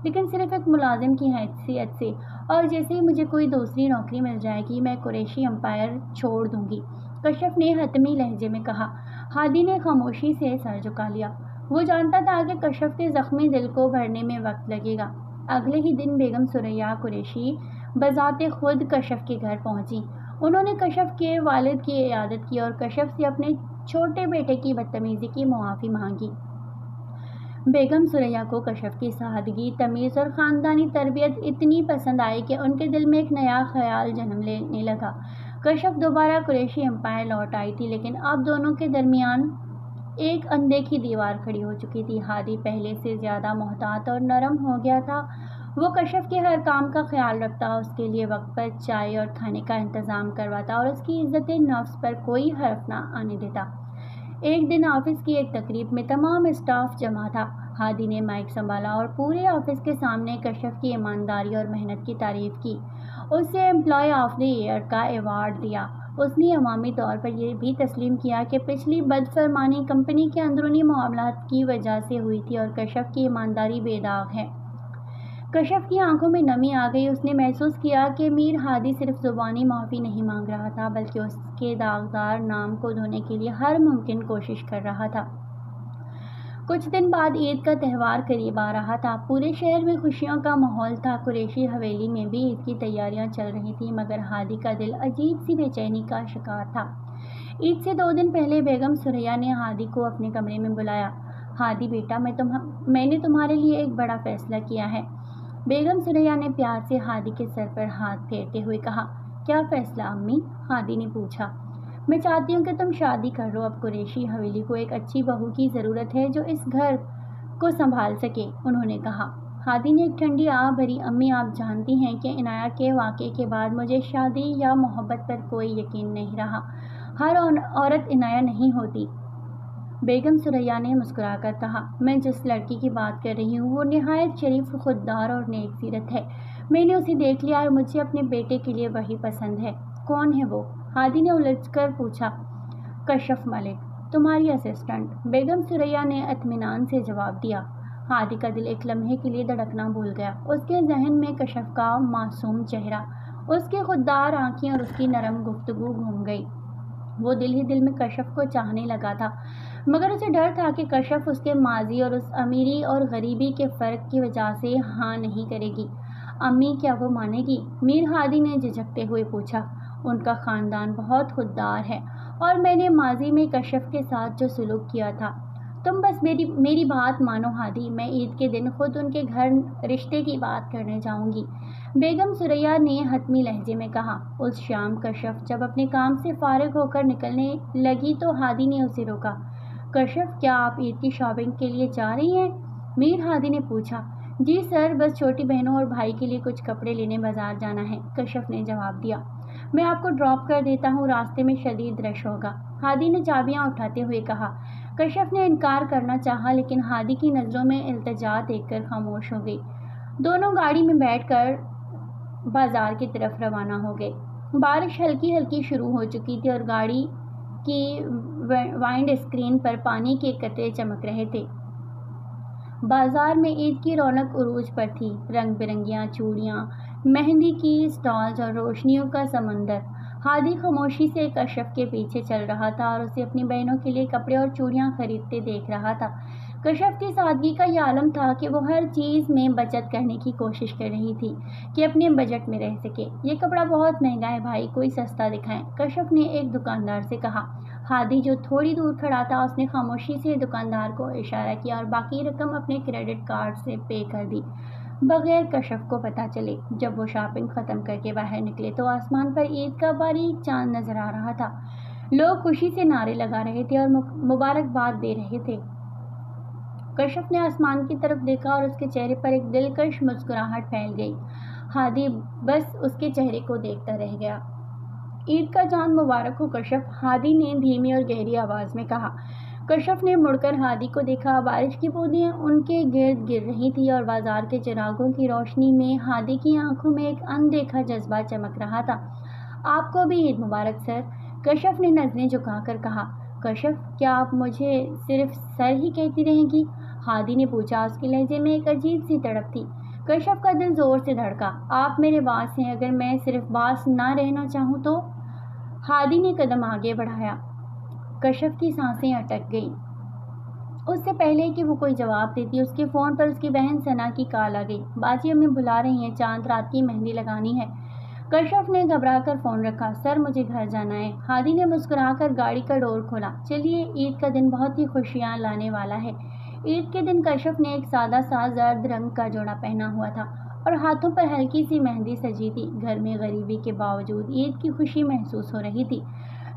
لیکن صرف ایک ملازم کی حیثیت سے، اور جیسے ہی مجھے کوئی دوسری نوکری مل جائے گی میں قریشی امپائر چھوڑ دوں گی، کشف نے حتمی لہجے میں کہا۔ ہادی نے خاموشی سے سر جھکا لیا۔ وہ جانتا تھا کہ کشف کے زخمی دل کو بھرنے میں وقت لگے گا۔ اگلے ہی دن بیگم ثریا قریشی بذات خود کشف کے گھر پہنچی۔ انہوں نے کشف کے والد کی عیادت کی اور کشف سے اپنے چھوٹے بیٹے کی بدتمیزی کی معافی مانگی۔ بیگم ثریا کو کشف کی سادگی، تمیز اور خاندانی تربیت اتنی پسند آئی کہ ان کے دل میں ایک نیا خیال جنم لینے لگا۔ کشف دوبارہ قریشی امپائر لوٹ آئی تھی، لیکن اب دونوں کے درمیان ایک اندیکھی دیوار کھڑی ہو چکی تھی۔ ہادی پہلے سے زیادہ محتاط اور نرم ہو گیا تھا۔ وہ کشف کے ہر کام کا خیال رکھتا، اس کے لیے وقت پر چائے اور کھانے کا انتظام کرواتا اور اس کی عزت نفس پر کوئی حرف نہ آنے دیتا۔ ایک دن آفس کی ایک تقریب میں تمام اسٹاف جمع تھا۔ ہادی نے مائک سنبھالا اور پورے آفس کے سامنے کشف کی ایمانداری اور محنت کی تعریف کی۔ اسے امپلائی آف دی ایئر کا ایوارڈ دیا۔ اس نے عوامی طور پر یہ بھی تسلیم کیا کہ پچھلی بدفرمانی کمپنی کے اندرونی معاملات کی وجہ سے ہوئی تھی اور کشف کی ایمانداری بے داغ ہے۔ کشف کی آنکھوں میں نمی آ گئی۔ اس نے محسوس کیا کہ میر ہادی صرف زبانی معافی نہیں مانگ رہا تھا، بلکہ اس کے داغدار نام کو دھونے کے لیے ہر ممکن کوشش کر رہا تھا۔ کچھ دن بعد عید کا تہوار قریب آ رہا تھا۔ پورے شہر میں خوشیوں کا ماحول تھا۔ قریشی حویلی میں بھی عید کی تیاریاں چل رہی تھیں، مگر ہادی کا دل عجیب سی بے چینی کا شکار تھا۔ عید سے 2 دن پہلے بیگم ثریا نے ہادی کو اپنے کمرے میں بلایا۔ ہادی بیٹا، میں نے تمہارے لیے ایک بڑا فیصلہ کیا ہے۔ بیگم ثریا نے پیار سے ہادی کے سر پر ہاتھ پھیرتے ہوئے کہا۔ کیا فیصلہ امی؟ ہادی نے پوچھا۔ میں چاہتی ہوں کہ تم شادی کر لو۔ اب قریشی حویلی کو ایک اچھی بہو کی ضرورت ہے جو اس گھر کو سنبھال سکے، انہوں نے کہا۔ ہادی نے ایک ٹھنڈی آہ بھری۔ امی آپ جانتی ہیں کہ عنایت کے واقعے کے بعد مجھے شادی یا محبت پر کوئی یقین نہیں رہا۔ ہر عورت عنایت نہیں ہوتی، بیگم ثریا نے مسکرا کر کہا، میں جس لڑکی کی بات کر رہی ہوں وہ نہایت شریف، خوددار اور نیک سیرت ہے۔ میں نے اسے دیکھ لیا اور مجھے اپنے بیٹے کے لیے وہی پسند ہے۔ کون ہے وہ؟ ہادی نے الجھ کر پوچھا۔ کشف ملک، تمہاری اسسٹنٹ، بیگم ثریا نے اطمینان سے جواب دیا۔ ہادی کا دل ایک لمحے کے لیے دھڑکنا بھول گیا۔ اس کے ذہن میں کشف کا معصوم چہرہ، اس کی خوددار آنکھیں اور اس کی نرم گفتگو گھوم گئی۔ وہ دل ہی دل میں کشف کو چاہنے لگا تھا، مگر اسے ڈر تھا کہ کشف اس کے ماضی اور اس امیری اور غریبی کے فرق کی وجہ سے ہاں نہیں کرے گی۔ امی، کیا وہ مانے گی؟ میر ہادی نے جھجکتے ہوئے پوچھا۔ ان کا خاندان بہت خوددار ہے اور میں نے ماضی میں کشف کے ساتھ جو سلوک کیا تھا، تم بس میری بات مانو ہادی، میں عید کے دن خود ان کے گھر رشتے کی بات کرنے جاؤں گی، بیگم ثریا نے حتمی لہجے میں کہا۔ اس شام کشف جب اپنے کام سے فارغ ہو کر نکلنے لگی تو ہادی نے اسے روکا۔ کشف، کیا آپ عید کی شاپنگ کے لیے جا رہی ہیں؟ میر ہادی نے پوچھا۔ جی سر، بس چھوٹی بہنوں اور بھائی کے لیے کچھ کپڑے لینے بازار جانا ہے، کشف نے جواب دیا۔ میں آپ کو ڈراپ کر دیتا ہوں، راستے میں شدید رش ہوگا، ہادی نے چابیاں اٹھاتے ہوئے کہا۔ کشف نے انکار کرنا چاہا لیکن ہادی کی نظروں میں التجا دیکھ کر خاموش ہو گئی۔ دونوں گاڑی میں بیٹھ کر بازار کی طرف روانہ ہو گئے۔ بارش ہلکی ہلکی شروع ہو چکی تھی اور گاڑی کی وائنڈ اسکرین پر پانی کے قطرے چمک رہے تھے۔ بازار میں عید کی رونق عروج پر تھی، رنگ برنگیاں چوڑیاں، مہندی کی اسٹالز اور روشنیوں کا سمندر۔ ہادی خاموشی سے کشف کے پیچھے چل رہا تھا اور اسے اپنی بہنوں کے لیے کپڑے اور چوڑیاں خریدتے دیکھ رہا تھا۔ کشف کی سادگی کا یہ عالم تھا کہ وہ ہر چیز میں بچت کرنے کی کوشش کر رہی تھی کہ اپنے بجٹ میں رہ سکے۔ یہ کپڑا بہت مہنگا ہے بھائی، کوئی سستا دکھائیں، کشف نے ایک دکاندار سے کہا۔ ہادی جو تھوڑی دور کھڑا تھا اس نے خاموشی سے دکاندار کو اشارہ کیا اور باقی رقم اپنے کریڈٹ کارڈ سے پے کر دی، بغیر کشف کو پتہ چلے۔ جب وہ شاپنگ ختم کر کے باہر نکلے تو آسمان پر عید کا باریک چاند نظر آ رہا تھا۔ لوگ خوشی سے نعرے لگا رہے تھے اور مبارکباد دے رہے تھے۔ کشف نے آسمان کی طرف دیکھا اور اس کے چہرے پر ایک دلکش مسکراہٹ پھیل گئی۔ ہادی بس اس کے چہرے کو دیکھتا رہ گیا۔ عید کا چاند مبارک ہو کشف، ہادی نے دھیمی اور گہری آواز میں کہا۔ کشف نے مڑ کر ہادی کو دیکھا۔ بارش کی بوندیں ان کے گرد گر رہی تھی اور بازار کے چراغوں کی روشنی میں ہادی کی آنکھوں میں ایک اندیکھا جذبہ چمک رہا تھا۔ آپ کو بھی عید مبارک سر، کشف نے نظریں جھکا کر کہا۔ کشف، کیا آپ مجھے صرف سر ہی کہتی رہیں گی؟ ہادی نے پوچھا۔ اس کے لہجے میں ایک عجیب سی تڑپ تھی۔ کشف کا دل زور سے دھڑکا۔ آپ میرے باس ہیں، اگر میں صرف باس نہ رہنا چاہوں تو؟ ہادی نے قدم آگے بڑھایا۔ کشف کی سانسیں اٹک گئیں۔ اس سے پہلے کہ وہ کوئی جواب دیتی اس کے فون پر اس کی بہن ثنا کی کال آ گئی۔ باجی امی بلا رہی ہیں، چاند رات کی مہندی لگانی ہے۔ کشف نے گھبرا کر فون رکھا۔ سر، مجھے گھر جانا ہے۔ ہادی نے مسکرا کر گاڑی کا ڈور کھولا۔ چلیے، عید کا دن بہت ہی خوشیاں لانے والا ہے۔ عید کے دن کشف نے ایک سادہ سا زرد رنگ کا جوڑا پہنا ہوا تھا اور ہاتھوں پر ہلکی سی مہندی سجی تھی۔ گھر میں غریبی کے باوجود عید کی خوشی محسوس ہو رہی تھی۔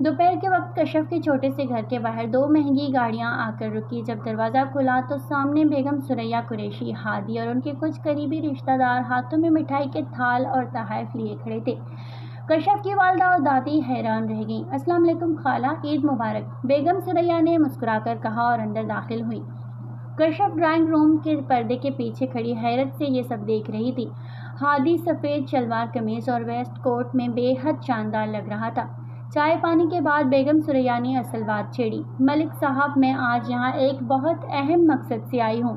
دوپہر کے وقت کشف کے چھوٹے سے گھر کے باہر دو مہنگی گاڑیاں آ کر رکی۔ جب دروازہ کھلا تو سامنے بیگم ثریا قریشی، ہادی اور ان کے کچھ قریبی رشتہ دار ہاتھوں میں مٹھائی کے تھال اور تحائف لیے کھڑے تھے۔ کشف کی والدہ اور دادی حیران رہ گئیں۔ السلام علیکم خالہ، عید مبارک، بیگم ثریا نے مسکرا کر کہا اور اندر داخل ہوئی۔ کشف ڈرائنگ روم کے پردے کے پیچھے کھڑی حیرت سے یہ سب دیکھ رہی تھی۔ ہادی سفید شلوار قمیض اور ویسٹ کوٹ میں بے حد شاندار لگ رہا تھا۔ چائے پانی کے بعد بیگم ثریا نے اصل بات چھیڑی۔ ملک صاحب، میں آج یہاں ایک بہت اہم مقصد سے آئی ہوں،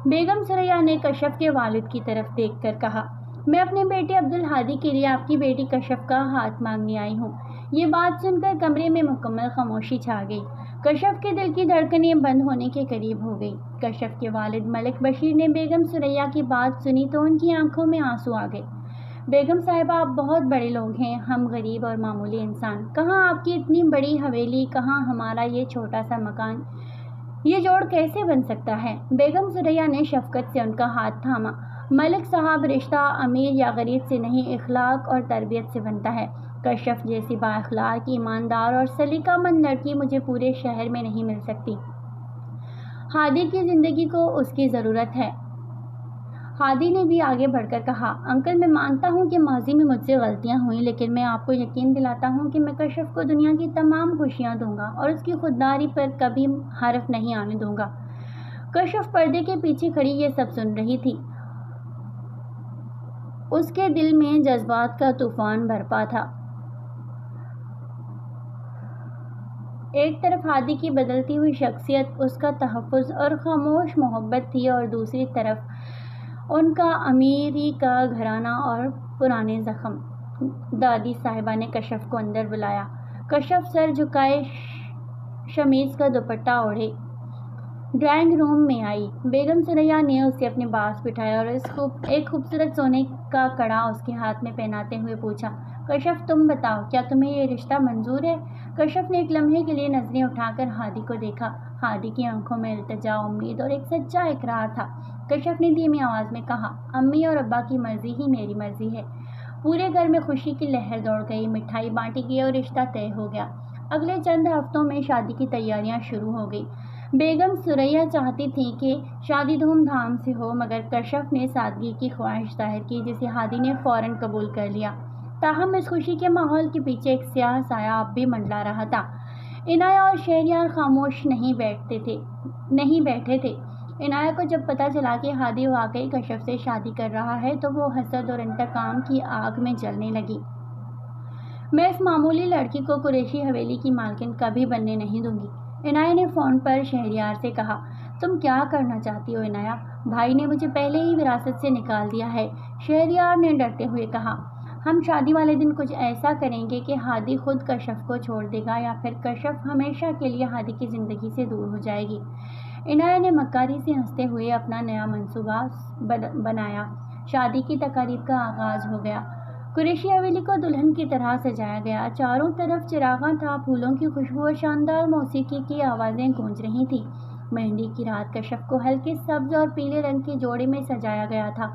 بیگم ثریا نے کشف کے والد کی طرف دیکھ کر کہا۔ میں اپنے بیٹے عبدالہادی کے لیے آپ کی بیٹی کشف کا ہاتھ مانگنے آئی ہوں۔ یہ بات سن کر کمرے میں مکمل خاموشی چھا گئی۔ کشف کے دل کی دھڑکنیں بند ہونے کے قریب ہو گئی۔ کشف کے والد ملک بشیر نے بیگم ثریا کی بات سنی تو ان کی آنکھوں میں آنسو آ گئے۔ بیگم صاحبہ، آپ بہت بڑے لوگ ہیں، ہم غریب اور معمولی انسان، کہاں آپ کی اتنی بڑی حویلی، کہاں ہمارا یہ چھوٹا سا مکان، یہ جوڑ کیسے بن سکتا ہے؟ بیگم ثریا نے شفقت سے ان کا ہاتھ تھاما۔ ملک صاحب، رشتہ امیر یا غریب سے نہیں، اخلاق اور تربیت سے بنتا ہے۔ کشف جیسی با اخلاق، ایماندار اور سلیقہ مند لڑکی مجھے پورے شہر میں نہیں مل سکتی۔ ہادی کی زندگی کو اس کی ضرورت ہے۔ ہادی نے بھی آگے بڑھ کر کہا، انکل میں مانتا ہوں کہ ماضی میں مجھ سے غلطیاں ہوئیں، لیکن میں آپ کو یقین دلاتا ہوں کہ میں کشف کو دنیا کی تمام خوشیاں دوں گا اور اس کی خودداری پر کبھی حرف نہیں آنے دوں گا۔ کشف پردے کے پیچھے کھڑی یہ سب سن رہی تھی۔ اس کے دل میں جذبات کا طوفان برپا تھا۔ ایک طرف ہادی کی بدلتی ہوئی شخصیت، اس کا تحفظ اور خاموش محبت تھی، اور دوسری طرف ان کا امیری کا گھرانہ اور پرانے زخم۔ دادی صاحبہ نے کشف کو اندر بلایا۔ کشف سر جھکائے شمیز کا دوپٹہ اوڑھے ڈرائنگ روم میں آئی۔ بیگم ثریا نے اسے اپنے پاس بٹھایا اور ایک خوبصورت سونے کا کڑا اس کے ہاتھ میں پہناتے ہوئے پوچھا، کشف تم بتاؤ، کیا تمہیں یہ رشتہ منظور ہے؟ کشف نے ایک لمحے کے لیے نظریں اٹھا کر ہادی کو دیکھا۔ ہادی کی آنکھوں میں التجا، امید اور ایک سچا اقرار تھا۔ کشف نے دھیمی آواز میں کہا، امی اور ابا کی مرضی ہی میری مرضی ہے۔ پورے گھر میں خوشی کی لہر دوڑ گئی، مٹھائی بانٹی گئی اور رشتہ طے ہو گیا۔ اگلے چند ہفتوں میں شادی کی تیاریاں شروع ہو گئی۔ بیگم ثریا چاہتی تھی کہ شادی دھوم دھام سے ہو، مگر کشف نے سادگی کی خواہش ظاہر کی، جسے ہادی نے فوراً قبول کر لیا۔ تاہم اس خوشی کے ماحول کے پیچھے ایک سیاہ سایہ اب بھی منڈلا رہا تھا۔ عنایہ اور شہریار خاموش نہیں بیٹھے تھے۔ عنایہ کو جب پتہ چلا کہ ہادی واقعی کشف سے شادی کر رہا ہے تو وہ حسد اور انتقام کی آگ میں جلنے لگی۔ میں اس معمولی لڑکی کو قریشی حویلی کی مالکن کبھی بننے نہیں دوں گی، عنایہ نے فون پر شہریار سے کہا۔ تم کیا کرنا چاہتی ہو عنایہ؟ بھائی نے مجھے پہلے ہی وراثت سے نکال دیا ہے، شہریار نے ڈرتے ہوئے کہا۔ ہم شادی والے دن کچھ ایسا کریں گے کہ ہادی خود کشف کو چھوڑ دے گا، یا پھر کشف ہمیشہ کے لیے ہادی کی زندگی سے دور ہو جائے گی۔ عنایہ نے مکاری سے ہنستے ہوئے اپنا نیا منصوبہ بنایا۔ شادی کی تقاریب کا آغاز ہو گیا۔ قریشی حویلی کو دلہن کی طرح سجایا گیا۔ چاروں طرف چراغاں تھا، پھولوں کی خوشبو اور شاندار موسیقی کی آوازیں گونج رہی تھیں۔ مہندی کی رات کشف کو ہلکے سبز اور پیلے رنگ کے جوڑے میں سجایا گیا تھا۔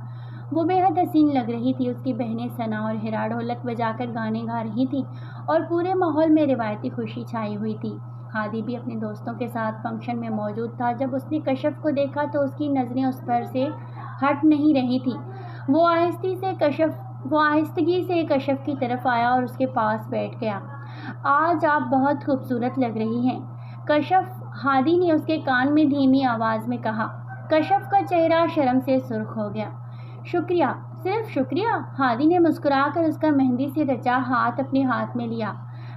وہ بے حد حسین لگ رہی تھی۔ اس کی بہنیں ثنا اور ہیرا ڈھولک بجا کر گانے گا رہی تھیں اور پورے ماحول میں روایتی خوشی چھائی ہوئی تھی۔ ہادی بھی اپنے دوستوں کے ساتھ فنکشن میں موجود تھا۔ جب اس نے کشف کو دیکھا تو اس کی نظریں اس پر سے ہٹ نہیں رہی تھیں۔ وہ آہستگی سے کشف کی طرف آیا اور اس کے پاس بیٹھ گیا۔ آج آپ بہت خوبصورت لگ رہی ہیں کشف، ہادی نے اس کے کان میں دھیمی آواز میں کہا۔ کشف کا چہرہ شرم سے سرخ ہو گیا۔ شکریہ، صرف شکریہ؟ ہادی نے مسکرا کر اس کا مہندی سے رچا ہاتھ اپنے ہاتھ میں لیا۔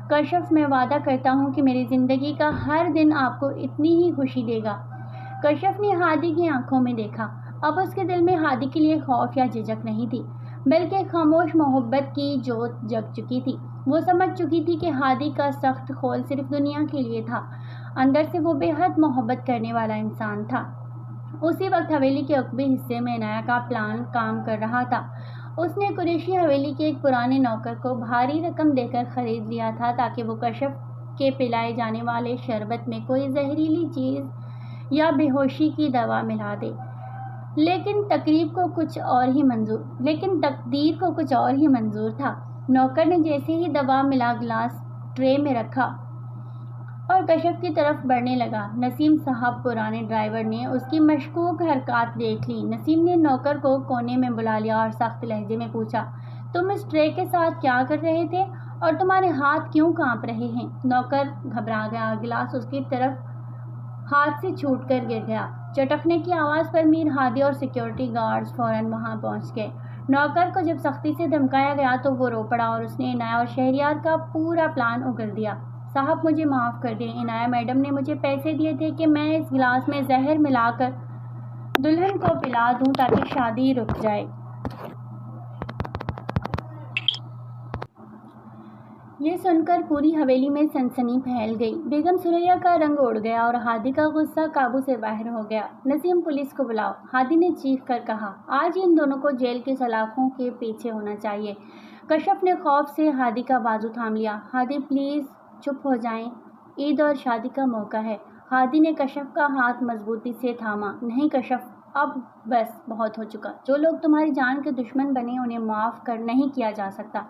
کشف، میں وعدہ کرتا ہوں کہ میری زندگی کا ہر دن آپ کو اتنی ہی خوشی دے گا۔ کشف نے ہادی کی آنکھوں میں دیکھا۔ اب اس کے دل میں ہادی کے لیے خوف یا جھجک نہیں تھی، بلکہ خاموش محبت کی جوت جگ چکی تھی۔ وہ سمجھ چکی تھی کہ ہادی کا سخت خول صرف دنیا کے لیے تھا، اندر سے وہ بے حد محبت کرنے والا انسان تھا۔ اسی وقت حویلی کے عقبی حصے میں عنایہ کا پلان کام کر رہا تھا۔ اس نے قریشی حویلی کے ایک پرانے نوکر کو بھاری رقم دے کر خرید لیا تھا تاکہ وہ کشف کے پلائے جانے والے شربت میں کوئی زہریلی چیز یا بے ہوشی کی دوا ملا دے۔ لیکن تقدیر کو کچھ اور ہی منظور تھا۔ نوکر نے جیسے ہی دوا ملا گلاس ٹرے میں رکھا اور کشف کی طرف بڑھنے لگا، نسیم صاحب پرانے ڈرائیور نے اس کی مشکوک حرکات دیکھ لی۔ نسیم نے نوکر کو کونے میں بلا لیا اور سخت لہجے میں پوچھا، تم اس ٹرے کے ساتھ کیا کر رہے تھے اور تمہارے ہاتھ کیوں کانپ رہے ہیں؟ نوکر گھبرا گیا، گلاس اس کی طرف ہاتھ سے چھوٹ کر گر گیا۔ چٹکنے کی آواز پر میر ہادی اور سیکیورٹی گارڈز فوراً وہاں پہنچ گئے۔ نوکر کو جب سختی سے دھمکایا گیا تو وہ رو پڑا اور اس نے عنایہ اور شہریار کا پورا پلان اگل دیا۔ صاحب مجھے معاف کر دیں، عنایہ میڈم نے مجھے پیسے دیے تھے کہ میں اس گلاس میں زہر ملا کر دلہن کو پلا دوں تاکہ شادی رک جائے۔ یہ سن کر پوری حویلی میں سنسنی پھیل گئی۔ بیگم ثریا کا رنگ اڑ گیا اور ہادی کا غصہ قابو سے باہر ہو گیا۔ نسیم، پولیس کو بلاؤ، ہادی نے چیخ کر کہا۔ آج ان دونوں کو جیل کے سلاخوں کے پیچھے ہونا چاہیے۔ کشف نے خوف سے ہادی کا بازو تھام لیا۔ ہادی پلیز چپ ہو جائیں، عید اور شادی کا موقع ہے۔ ہادی نے کشف کا ہاتھ مضبوطی سے تھاما۔ نہیں کشف، اب بس بہت ہو چکا۔ جو لوگ تمہاری جان کے دشمن بنے انہیں معاف نہیں کیا جا سکتا۔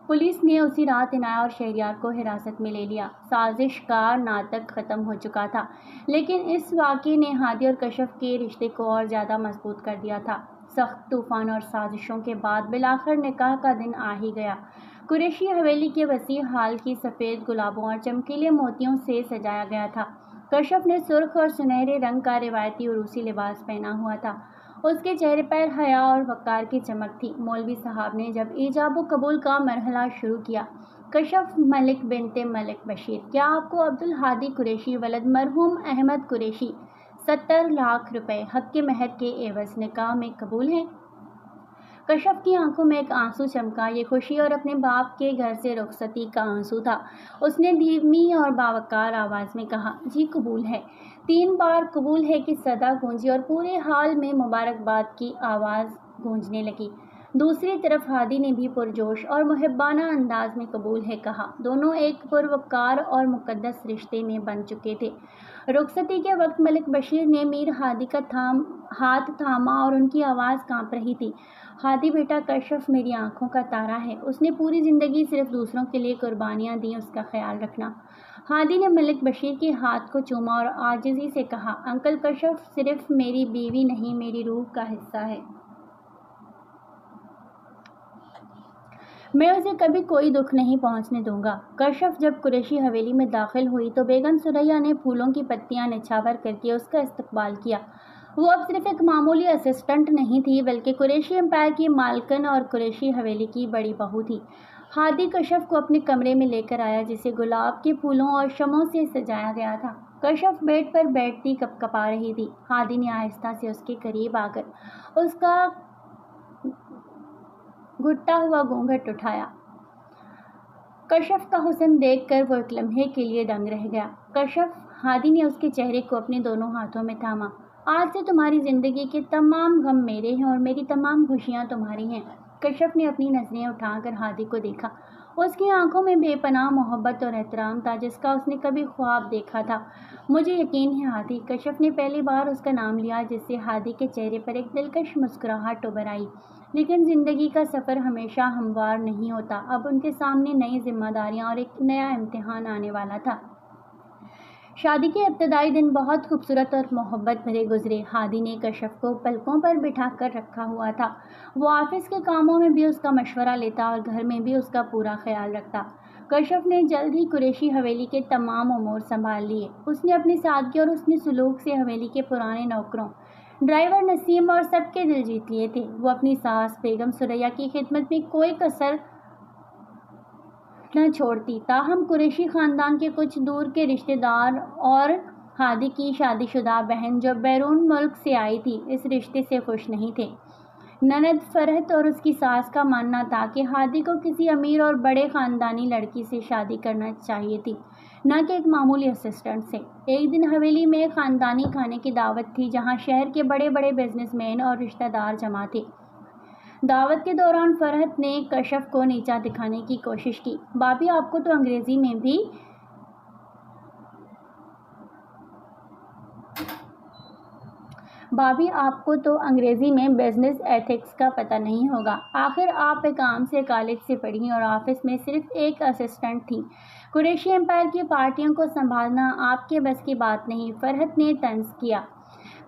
پولیس نے اسی رات عنایہ اور شہریار کو حراست میں لے لیا۔ سازش کا ناٹک ختم ہو چکا تھا، لیکن اس واقعے نے ہادی اور کشف کے رشتے کو اور زیادہ مضبوط کر دیا تھا۔ سخت طوفان اور سازشوں کے بعد بالآخر نکاح کا دن آ ہی گیا۔ قریشی حویلی کے وسیع ہال کی سفید گلابوں اور چمکیلے موتیوں سے سجایا گیا تھا۔ کشف نے سرخ اور سنہرے رنگ کا روایتی عروسی لباس پہنا ہوا تھا۔ اس کے چہرے پر حیا اور وقار کی چمک تھی۔ مولوی صاحب نے جب ایجاب و قبول کا مرحلہ شروع کیا، کشف ملک بنت ملک بشیر، کیا آپ کو عبدالہادی قریشی ولد مرحوم احمد قریشی 70 لاکھ روپے حق مہر کے عوض نکاح میں قبول ہیں؟ کشف کی آنکھوں میں ایک آنسو چمکا۔ یہ خوشی اور اپنے باپ کے گھر سے رخصتی کا آنسو تھا۔ اس نے دھیمی اور باوقار آواز میں کہا، جی قبول ہے۔ 3 بار قبول ہے کی صدا گونجی اور پورے حال میں مبارکباد کی آواز گونجنے لگی۔ دوسری طرف ہادی نے بھی پرجوش اور محبانہ انداز میں قبول ہے کہا۔ دونوں ایک پروقار اور مقدس رشتے میں بن چکے تھے۔ رخصتی کے وقت ملک بشیر نے میر ہادی کا ہاتھ تھاما اور ان کی آواز کانپ رہی تھی، ہادی بیٹا، کشف میری آنکھوں کا تارا ہے، اس نے پوری زندگی صرف دوسروں کے لیے قربانیاں دیں، اس کا خیال رکھنا۔ ہادی نے ملک بشیر کے ہاتھ کو چوما اور عاجزی سے کہا، انکل کشف صرف میری بیوی نہیں، میری روح کا حصہ ہے۔ میں اسے کبھی کوئی دکھ نہیں پہنچنے دوں گا۔ کشف جب قریشی حویلی میں داخل ہوئی تو بیگم ثریا نے پھولوں کی پتیاں نچھاور کر کے اس کا استقبال کیا۔ وہ اب صرف ایک معمولی اسسٹنٹ نہیں تھی بلکہ قریشی امپائر کی مالکن اور قریشی حویلی کی بڑی بہو تھی۔ ہادی کشف کو اپنے کمرے میں لے کر آیا جسے گلاب کے پھولوں اور شمعوں سے سجایا گیا تھا۔ کشف بیڈ پر بیٹھتی کپکپا رہی تھی۔ ہادی نے آہستہ سے اس کے قریب آ کر اس کا گھٹا ہوا گھونگھٹ اٹھایا۔ کشف کا حسن دیکھ کر وہ ایک لمحے کے لیے دنگ رہ گیا۔ کشف، ہادی نے اس کے چہرے کو اپنے دونوں ہاتھوں میں تھاما، آج سے تمہاری زندگی کے تمام غم میرے ہیں اور میری تمام خوشیاں تمہاری ہیں۔ کشف نے اپنی نظریں اٹھا کر ہادی کو دیکھا۔ اس کی آنکھوں میں بے پناہ محبت اور احترام تھا جس کا اس نے کبھی خواب دیکھا تھا۔ مجھے یقین ہے ہادی، کشف نے پہلی بار اس کا نام لیا جس سے ہادی کے چہرے پر ایک دلکش مسکراہٹ ابھر آئی۔ لیکن زندگی کا سفر ہمیشہ ہموار نہیں ہوتا۔ اب ان کے سامنے نئی ذمہ داریاں اور ایک نیا امتحان آنے والا تھا۔ شادی کے ابتدائی دن بہت خوبصورت اور محبت بھرے گزرے۔ ہادی نے کشف کو پلکوں پر بٹھا کر رکھا ہوا تھا۔ وہ آفس کے کاموں میں بھی اس کا مشورہ لیتا اور گھر میں بھی اس کا پورا خیال رکھتا۔ کشف نے جلد ہی قریشی حویلی کے تمام امور سنبھال لیے۔ اس نے اپنی سادگی اور حسن سلوک سے حویلی کے پرانے نوکروں، ڈرائیور نسیم اور سب کے دل جیت لیے تھے۔ وہ اپنی ساس بیگم ثریا کی خدمت میں کوئی کسر نہ چھوڑتی۔ تاہم قریشی خاندان کے کچھ دور کے رشتہ دار اور ہادی کی شادی شدہ بہن جو بیرون ملک سے آئی تھی اس رشتے سے خوش نہیں تھے۔ نند فرحت اور اس کی ساس کا ماننا تھا کہ ہادی کو کسی امیر اور بڑے خاندانی لڑکی سے شادی کرنا چاہیے تھی، نہ کہ ایک معمولی اسسٹنٹ سے۔ ایک دن حویلی میں ایک خاندانی کھانے کی دعوت تھی جہاں شہر کے بڑے بڑے بزنس مین اور رشتہ دار جمع تھے۔ دعوت کے دوران فرحت نے کشف کو نیچا دکھانے کی کوشش کی۔ بھابھی، آپ کو تو انگریزی میں بزنس ایتھکس کا پتہ نہیں ہوگا۔ آخر آپ ایک عام سے کالج سے پڑھی اور آفس میں صرف ایک اسسٹنٹ تھی۔ قریشی امپائر کی پارٹیوں کو سنبھالنا آپ کے بس کی بات نہیں، فرحت نے طنز کیا۔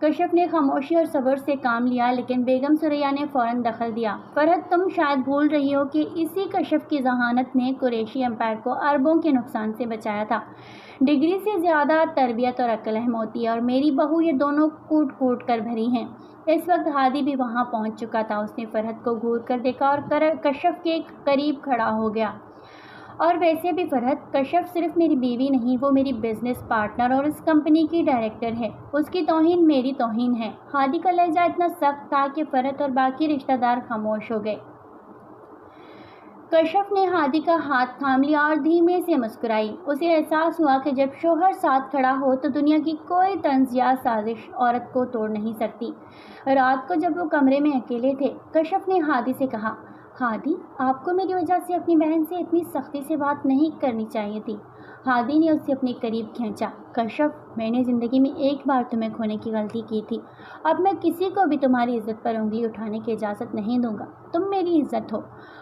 کشف نے خاموشی اور صبر سے کام لیا لیکن بیگم ثریا نے فوراً دخل دیا۔ فرحت، تم شاید بھول رہی ہو کہ اسی کشف کی ذہانت نے قریشی امپائر کو اربوں کے نقصان سے بچایا تھا۔ ڈگری سے زیادہ تربیت اور عقل اہم ہوتی ہے اور میری بہو یہ دونوں کوٹ کوٹ کر بھری ہیں۔ اس وقت ہادی بھی وہاں پہنچ چکا تھا۔ اس نے فرحت کو گھور کر دیکھا اور کشف کے قریب کھڑا ہو گیا۔ اور ویسے بھی فرحت، کشف صرف میری بیوی نہیں، وہ میری بزنس پارٹنر اور اس کمپنی کی ڈائریکٹر ہے۔ اس کی توہین میری توہین ہے۔ ہادی کا لہجہ اتنا سخت تھا کہ فرحت اور باقی رشتہ دار خاموش ہو گئے۔ کشف نے ہادی کا ہاتھ تھام لیا اور دھیمے سے مسکرائی۔ اسے احساس ہوا کہ جب شوہر ساتھ کھڑا ہو تو دنیا کی کوئی طنز یا سازش عورت کو توڑ نہیں سکتی۔ رات کو جب وہ کمرے میں اکیلے تھے، کشف نے ہادی سے کہا، ہادی، آپ کو میری وجہ سے اپنی بہن سے اتنی سختی سے بات نہیں کرنی چاہیے تھی۔ ہادی نے اسے اپنے قریب کھینچا۔ کشف، میں نے زندگی میں ایک بار تمہیں کھونے کی غلطی کی تھی، اب میں کسی کو بھی تمہاری عزت پر انگلی اٹھانے کی اجازت نہیں دوں گا، تم میری عزت ہو۔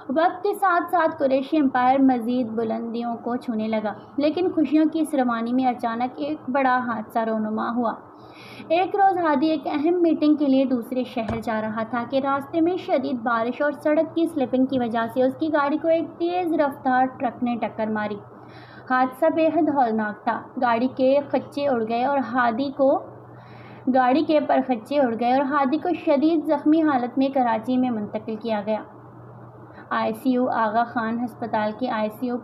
وقت کے ساتھ ساتھ قریشی امپائر مزید بلندیوں کو چھونے لگا، لیکن خوشیوں کی اس روانی میں اچانک ایک بڑا حادثہ رونما ہوا۔ ایک روز ہادی ایک اہم میٹنگ کے لیے دوسرے شہر جا رہا تھا کہ راستے میں شدید بارش اور سڑک کی سلپنگ کی وجہ سے اس کی گاڑی کو ایک تیز رفتار ٹرک نے ٹکر ماری۔ حادثہ بے حد ہولناک تھا۔ گاڑی کے پرخچے اڑ گئے اور ہادی کو شدید زخمی حالت میں کراچی میں منتقل کیا گیا۔ ICU آغا خان ہسپتال کی ICU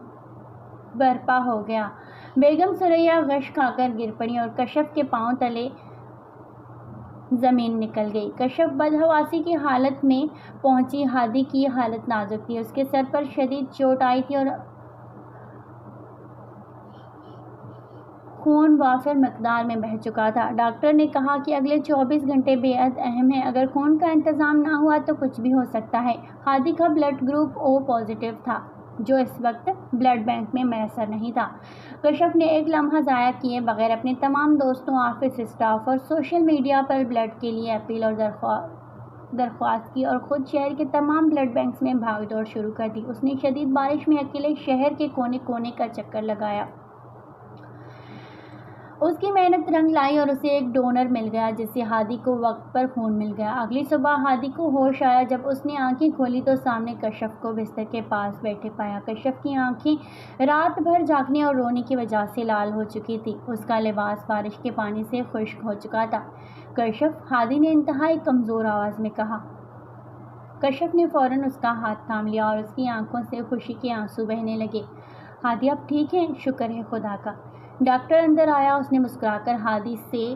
برپا ہو گیا۔ بیگم ثریا غش کھا کر گر پڑی اور کشف کے پاؤں تلے زمین نکل گئی۔ کشف بدحواسی کی حالت میں پہنچی۔ ہادی کی حالت نازک تھی، اس کے سر پر شدید چوٹ آئی تھی اور خون وافر مقدار میں بہہ چکا تھا۔ ڈاکٹر نے کہا کہ اگلے 24 گھنٹے بے حد اہم ہیں، اگر خون کا انتظام نہ ہوا تو کچھ بھی ہو سکتا ہے۔ ہادی کا بلڈ گروپ O پازیٹیو تھا، جو اس وقت بلڈ بینک میں میسر نہیں تھا۔ کشف نے ایک لمحہ ضائع کیے بغیر اپنے تمام دوستوں، آفس اسٹاف اور سوشل میڈیا پر بلڈ کے لیے اپیل اور درخواست کی اور خود شہر کے تمام بلڈ بینکس میں بھاگ دوڑ شروع کر دی۔ اس نے شدید بارش میں اکیلے شہر کے کونے کونے کا چکر لگایا۔ اس کی محنت رنگ لائی اور اسے ایک ڈونر مل گیا جس سے ہادی کو وقت پر خون مل گیا۔ اگلی صبح ہادی کو ہوش آیا۔ جب اس نے آنکھیں کھولی تو سامنے کشف کو بستر کے پاس بیٹھے پایا۔ کشف کی آنکھیں رات بھر جاگنے اور رونے کی وجہ سے لال ہو چکی تھی۔ اس کا لباس بارش کے پانی سے خشک ہو چکا تھا۔ کشف، ہادی نے انتہائی کمزور آواز میں کہا۔ کشف نے فوراً اس کا ہاتھ تھام لیا اور اس کی آنکھوں سے خوشی کے آنسو بہنے لگے۔ ہادی، آپ ٹھیک ہیں؟ شکر ہے خدا کا۔ ڈاکٹر اندر آیا۔ اس نے مسکرا کر ہادی سے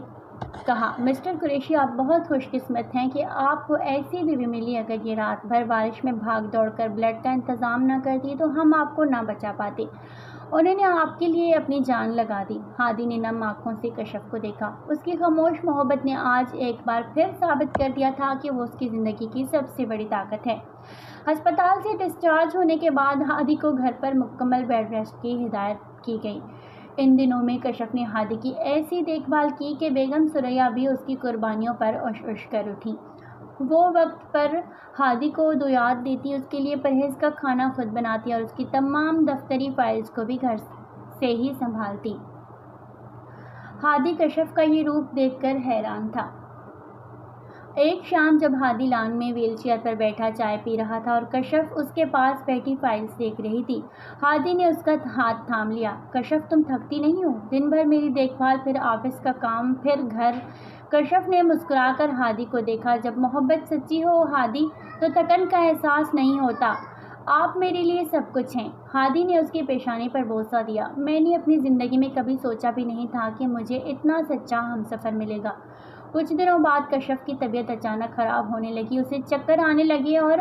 کہا، مسٹر قریشی، آپ بہت خوش قسمت ہیں کہ آپ کو ایسی بیوی ملی۔ اگر یہ رات بھر بارش میں بھاگ دوڑ کر بلڈ کا انتظام نہ کرتی تو ہم آپ کو نہ بچا پاتے۔ انہوں نے آپ کے لیے اپنی جان لگا دی۔ ہادی نے نم آنکھوں سے کشف کو دیکھا۔ اس کی خاموش محبت نے آج ایک بار پھر ثابت کر دیا تھا کہ وہ اس کی زندگی کی سب سے بڑی طاقت ہے۔ ہسپتال سے ڈسچارج ہونے کے بعد ہادی کو گھر پر مکمل بیڈ ریسٹ کی ہدایت کی گئی۔ ان دنوں میں کشف نے ہادی کی ایسی دیکھ بھال کی کہ بیگم ثریا بھی اس کی قربانیوں پر اش اش کر اٹھی۔ وہ وقت پر ہادی کو ادویات دیتی، اس کے لیے پرہیز کا کھانا خود بناتی اور اس کی تمام دفتری فائلز کو بھی گھر سے ہی سنبھالتی۔ ہادی کشف کا یہ روپ دیکھ کر حیران تھا۔ ایک شام جب ہادی لان میں ویل چیئر پر بیٹھا چائے پی رہا تھا اور کشف اس کے پاس بیٹھی فائلز دیکھ رہی تھی، ہادی نے اس کا ہاتھ تھام لیا۔ کشف، تم تھکتی نہیں ہو؟ دن بھر میری دیکھ بھال، پھر آفس کا کام، پھر گھر۔ کشف نے مسکرا کر ہادی کو دیکھا۔ جب محبت سچی ہو ہادی، تو تھکن کا احساس نہیں ہوتا۔ آپ میرے لیے سب کچھ ہیں۔ ہادی نے اس کی پیشانی پر بوسہ دیا۔ میں نے اپنی زندگی میں کبھی سوچا بھی نہیں تھا کہ مجھے اتنا سچا ہمسفر ملے گا۔ کچھ دنوں بعد کشف کی طبیعت اچانک خراب ہونے لگی۔ اسے چکر آنے لگے اور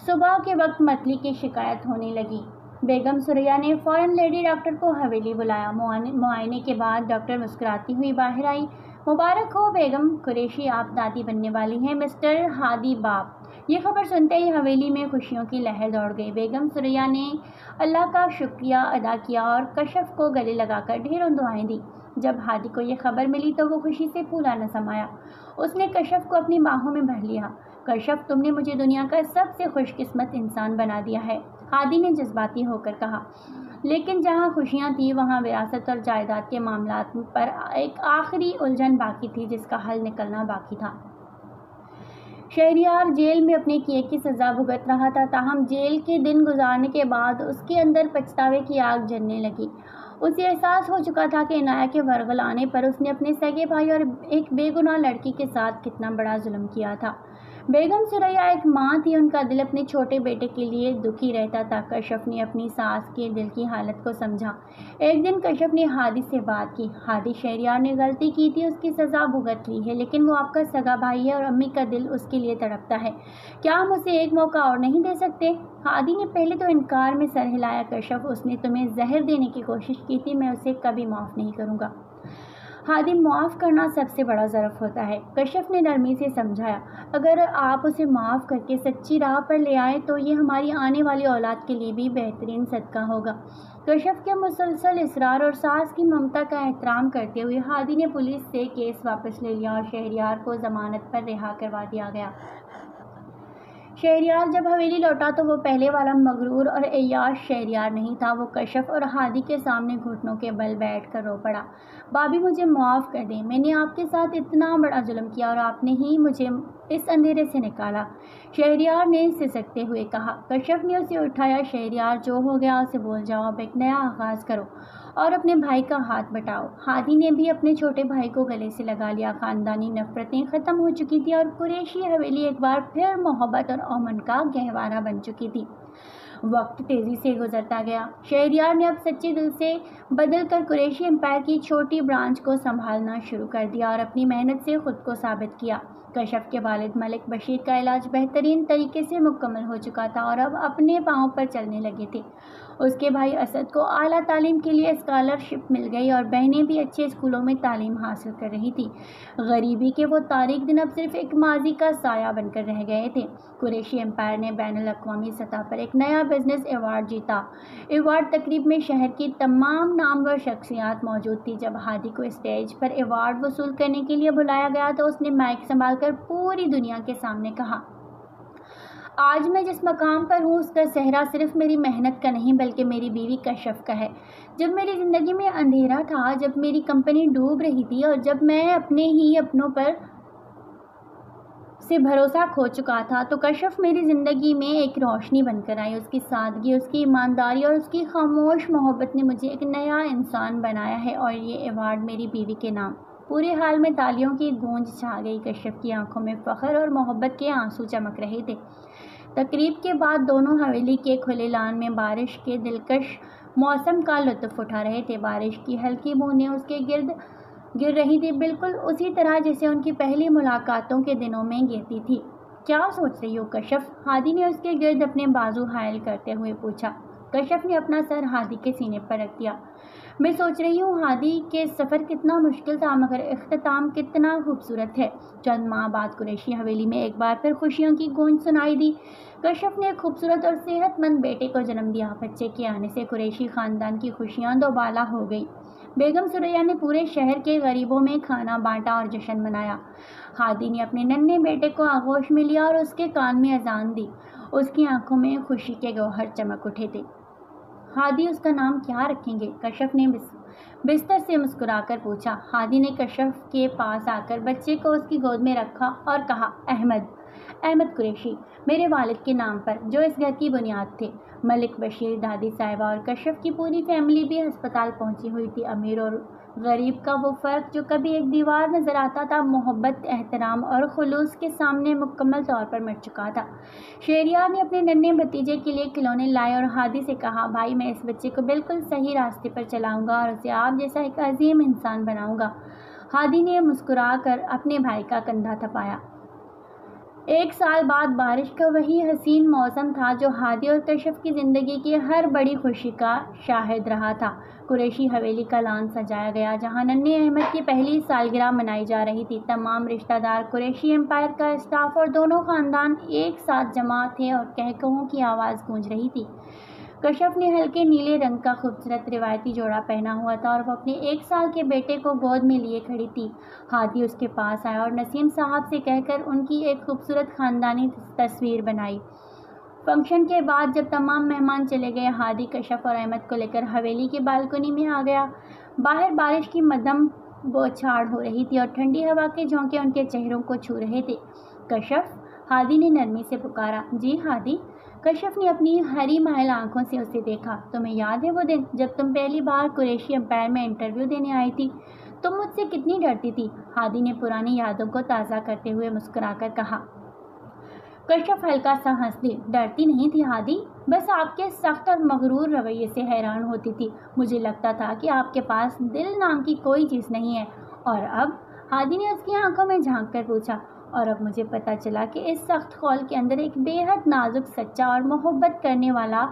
صبح کے وقت متلی کی شکایت ہونے لگی۔ بیگم ثریا نے فوراً لیڈی ڈاکٹر کو حویلی بلایا۔ معائنے کے بعد ڈاکٹر مسکراتی ہوئی باہر آئی۔ مبارک ہو بیگم قریشی، آپ دادی بننے والی ہیں، مسٹر ہادی باپ۔ یہ خبر سنتے ہی حویلی میں خوشیوں کی لہر دوڑ گئی۔ بیگم ثریا نے اللہ کا شکریہ ادا کیا اور کشف کو گلے لگا کر ڈھیروں دعائیں دی۔ جب ہادی کو یہ خبر ملی تو وہ خوشی سے پھولا نہ سمایا۔ اس نے کشف کو اپنی باہوں میں بھر لیا۔ کشف، تم نے مجھے دنیا کا سب سے خوش قسمت انسان بنا دیا ہے، ہادی نے جذباتی ہو کر کہا۔ لیکن جہاں خوشیاں تھیں وہاں وراثت اور جائیداد کے معاملات پر ایک آخری الجھن باقی تھی جس کا حل نکلنا باقی تھا۔ شہریار جیل میں اپنے کیے کی سزا بھگت رہا تھا، تاہم جیل کے دن گزارنے کے بعد اس کے اندر پچھتاوے کی آگ جلنے لگی۔ اسے احساس ہو چکا تھا کہ عنایہ کے ورغلانے پر اس نے اپنے سگے بھائی اور ایک بے گناہ لڑکی کے ساتھ کتنا بڑا ظلم کیا تھا۔ بیگم ثریا ایک ماں تھی، ان کا دل اپنے چھوٹے بیٹے کے لیے دکھی رہتا تھا۔ کشف نے اپنی ساس کے دل کی حالت کو سمجھا۔ ایک دن کشف نے ہادی سے بات کی۔ ہادی، شہریار نے غلطی کی تھی، اس کی سزا بھگت لی ہے، لیکن وہ آپ کا سگا بھائی ہے اور امی کا دل اس کے لیے تڑپتا ہے۔ کیا ہم اسے ایک موقع اور نہیں دے سکتے؟ ہادی نے پہلے تو انکار میں سر ہلایا۔ کشف، اس نے تمہیں زہر دینے کی کوشش کی تھی، میں اسے کبھی معاف نہیں کروں گا۔ ہادی معاف کرنا سب سے بڑا ظرف ہوتا ہے، کشف نے نرمی سے سمجھایا۔ اگر آپ اسے معاف کر کے سچی راہ پر لے آئے تو یہ ہماری آنے والی اولاد کے لیے بھی بہترین صدقہ ہوگا۔ کشف کے مسلسل اصرار اور ساس کی ممتا کا احترام کرتے ہوئے ہادی نے پولیس سے کیس واپس لے لیا اور شہریار کو ضمانت پر رہا کروا دیا گیا۔ شہریار جب حویلی لوٹا تو وہ پہلے والا مغرور اور عیاش شہریار نہیں تھا۔ وہ کشف اور ہادی کے سامنے گھٹنوں کے بل بیٹھ کر رو پڑا۔ بھابھی مجھے معاف کر دیں، میں نے آپ کے ساتھ اتنا بڑا ظلم کیا اور آپ نے ہی مجھے اس اندھیرے سے نکالا، شہریار نے سسکتے ہوئے کہا۔ کشف نے اسے اٹھایا۔ شہریار جو ہو گیا اسے بھول جاؤ، اب ایک نیا آغاز کرو اور اپنے بھائی کا ہاتھ بٹاؤ۔ ہادی نے بھی اپنے چھوٹے بھائی کو گلے سے لگا لیا۔ خاندانی نفرتیں ختم ہو چکی تھی اور قریشی حویلی ایک بار پھر محبت اور امن کا گہوارہ بن چکی تھی۔ وقت تیزی سے گزرتا گیا۔ شہریار نے اب سچے دل سے بدل کر قریشی امپائر کی چھوٹی برانچ کو سنبھالنا شروع کر دیا اور اپنی محنت سے خود کو ثابت کیا۔ کشف کے والد ملک بشیر کا علاج بہترین طریقے سے مکمل ہو چکا تھا اور اب اپنے پاؤں پر چلنے لگے تھے۔ اس کے بھائی اسد کو اعلیٰ تعلیم کے لیے اسکالرشپ مل گئی اور بہنیں بھی اچھے اسکولوں میں تعلیم حاصل کر رہی تھی۔ غریبی کے وہ تاریک دن اب صرف ایک ماضی کا سایہ بن کر رہ گئے تھے۔ قریشی امپائر نے بین الاقوامی سطح پر ایک نیا بزنس ایوارڈ جیتا۔ ایوارڈ تقریب میں شہر کی تمام نامور شخصیات موجود تھی۔ جب ہادی کو اسٹیج پر ایوارڈ وصول کرنے کے لیے بلایا گیا تو اس نے مائک سنبھال کر پوری دنیا کے سامنے کہا، آج میں جس مقام پر ہوں اس کا سہرا صرف میری محنت کا نہیں بلکہ میری بیوی کشف کا ہے۔ جب میری زندگی میں اندھیرا تھا، جب میری کمپنی ڈوب رہی تھی اور جب میں اپنے ہی اپنوں پر سے بھروسہ کھو چکا تھا تو کشف میری زندگی میں ایک روشنی بن کر آئی۔ اس کی سادگی، اس کی ایمانداری اور اس کی خاموش محبت نے مجھے ایک نیا انسان بنایا ہے اور یہ ایوارڈ میری بیوی کے نام۔ پورے حال میں تالیوں کی گونج چھا گئی۔ کشف کی آنکھوں میں فخر اور محبت کے آنسو چمک رہے تھے۔ تقریب کے بعد دونوں حویلی کے کھلے لان میں بارش کے دلکش موسم کا لطف اٹھا رہے تھے۔ بارش کی ہلکی بوندیں اس کے گرد گر رہی تھی، بالکل اسی طرح جیسے ان کی پہلی ملاقاتوں کے دنوں میں گرتی تھی۔ کیا سوچ رہی ہو کشف؟ ہادی نے اس کے گرد اپنے بازو حائل کرتے ہوئے پوچھا۔ کشف نے اپنا سر ہادی کے سینے پر رکھ دیا۔ میں سوچ رہی ہوں ہادی کہ سفر کتنا مشکل تھا مگر اختتام کتنا خوبصورت ہے۔ چند ماہ بعد قریشی حویلی میں ایک بار پھر خوشیوں کی گونج سنائی دی۔ کشف نے ایک خوبصورت اور صحت مند بیٹے کو جنم دیا۔ بچے کے آنے سے قریشی خاندان کی خوشیاں دوبالا ہو گئی۔ بیگم ثریا نے پورے شہر کے غریبوں میں کھانا بانٹا اور جشن منایا۔ ہادی نے اپنے ننھے بیٹے کو آغوش میں لیا اور اس کے کان میں اذان دی۔ اس کی آنکھوں میں خوشی کے گوہر چمک اٹھے تھے۔ ہادی اس کا نام کیا رکھیں گے؟ کشف نے بستر سے مسکرا کر پوچھا۔ ہادی نے کشف کے پاس آ کر بچے کو اس کی گود میں رکھا اور کہا، احمد قریشی، میرے والد کے نام پر جو اس گھر کی بنیاد تھے۔ ملک بشیر، دادی صاحبہ اور کشف کی پوری فیملی بھی ہسپتال پہنچی ہوئی تھی۔ امیر اور غریب کا وہ فرق جو کبھی ایک دیوار نظر آتا تھا، محبت، احترام اور خلوص کے سامنے مکمل طور پر مٹ چکا تھا۔ شہریار نے اپنے ننھے بھتیجے کے لیے کھلونے لائے اور ہادی سے کہا، بھائی میں اس بچے کو بالکل صحیح راستے پر چلاؤں گا اور اسے آپ جیسا ایک عظیم انسان بناؤں گا۔ ہادی نے مسکرا کر اپنے بھائی کا کندھا تھپایا۔ ایک سال بعد بارش کا وہی حسین موسم تھا جو ہادی اور کشف کی زندگی کی ہر بڑی خوشی کا شاہد رہا تھا۔ قریشی حویلی کا لان سجایا گیا جہاں ننھے احمد کی پہلی سالگرہ منائی جا رہی تھی۔ تمام رشتہ دار، قریشی امپائر کا اسٹاف اور دونوں خاندان ایک ساتھ جمع تھے اور قہقہوں کی آواز گونج رہی تھی۔ کشف نے ہلکے نیلے رنگ کا خوبصورت روایتی جوڑا پہنا ہوا تھا اور وہ اپنے 1 سال کے بیٹے کو گود میں لیے کھڑی تھی۔ ہادی اس کے پاس آیا اور نسیم صاحب سے کہہ کر ان کی ایک خوبصورت خاندانی تصویر بنائی۔ فنکشن کے بعد جب تمام مہمان چلے گئے، ہادی کشف اور احمد کو لے کر حویلی کی بالکنی میں آ گیا۔ باہر بارش کی مدھم بوچھاڑ ہو رہی تھی اور ٹھنڈی ہوا کے جھونکے ان کے چہروں کو چھو رہے تھے۔ کشف، ہادی نے نرمی سے پکارا۔ جی ہادی؟ کشف نے اپنی ہری مائل آنکھوں سے اسے دیکھا۔ تمہیں یاد ہے وہ دن جب تم پہلی بار قریشی امپائر میں انٹرویو دینے آئی تھی؟ تم مجھ سے کتنی ڈرتی تھی؟ ہادی نے پرانی یادوں کو تازہ کرتے ہوئے مسکرا کر کہا۔ کشف ہلکا سا ہنس دی۔ ڈرتی نہیں تھی ہادی، بس آپ کے سخت اور مغرور رویے سے حیران ہوتی تھی۔ مجھے لگتا تھا کہ آپ کے پاس دل نام کی کوئی چیز نہیں ہے۔ اور اب؟ ہادی نے اس کی آنکھوں میں جھانک کر پوچھا۔ اور اب مجھے پتا چلا کہ اس سخت خول کے اندر ایک بے حد نازک، سچا اور محبت کرنے والا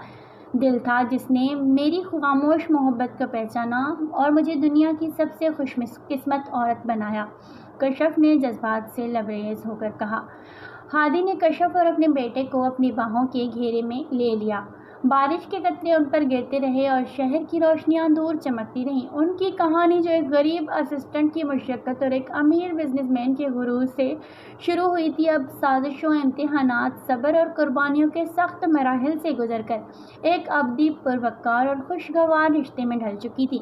دل تھا جس نے میری خاموش محبت کو پہچانا اور مجھے دنیا کی سب سے خوش قسمت عورت بنایا، کشف نے جذبات سے لبریز ہو کر کہا۔ ہادی نے کشف اور اپنے بیٹے کو اپنی باہوں کے گھیرے میں لے لیا۔ بارش کے قطرے ان پر گرتے رہے اور شہر کی روشنیاں دور چمکتی رہیں۔ ان کی کہانی جو ایک غریب اسسٹنٹ کی مشقت اور ایک امیر بزنس مین کے غرور سے شروع ہوئی تھی، اب سازشوں، امتحانات، صبر اور قربانیوں کے سخت مراحل سے گزر کر ایک ابدی، پروقار اور خوشگوار رشتے میں ڈھل چکی تھی۔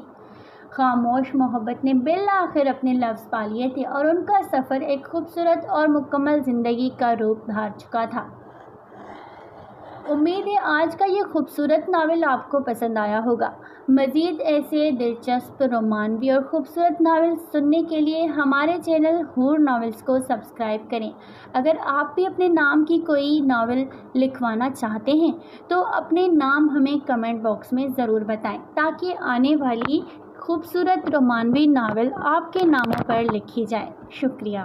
خاموش محبت نے بالآخر اپنے لفظ پا لیے تھے اور ان کا سفر ایک خوبصورت اور مکمل زندگی کا روپ دھار چکا تھا۔ امید ہے آج کا یہ خوبصورت ناول آپ کو پسند آیا ہوگا۔ مزید ایسے دلچسپ، رومانوی اور خوبصورت ناول سننے کے لیے ہمارے چینل حور ناولز کو سبسکرائب کریں۔ اگر آپ بھی اپنے نام کی کوئی ناول لکھوانا چاہتے ہیں تو اپنے نام ہمیں کمنٹ باکس میں ضرور بتائیں تاکہ آنے والی خوبصورت رومانوی ناول آپ کے ناموں پر لکھی جائے۔ شکریہ۔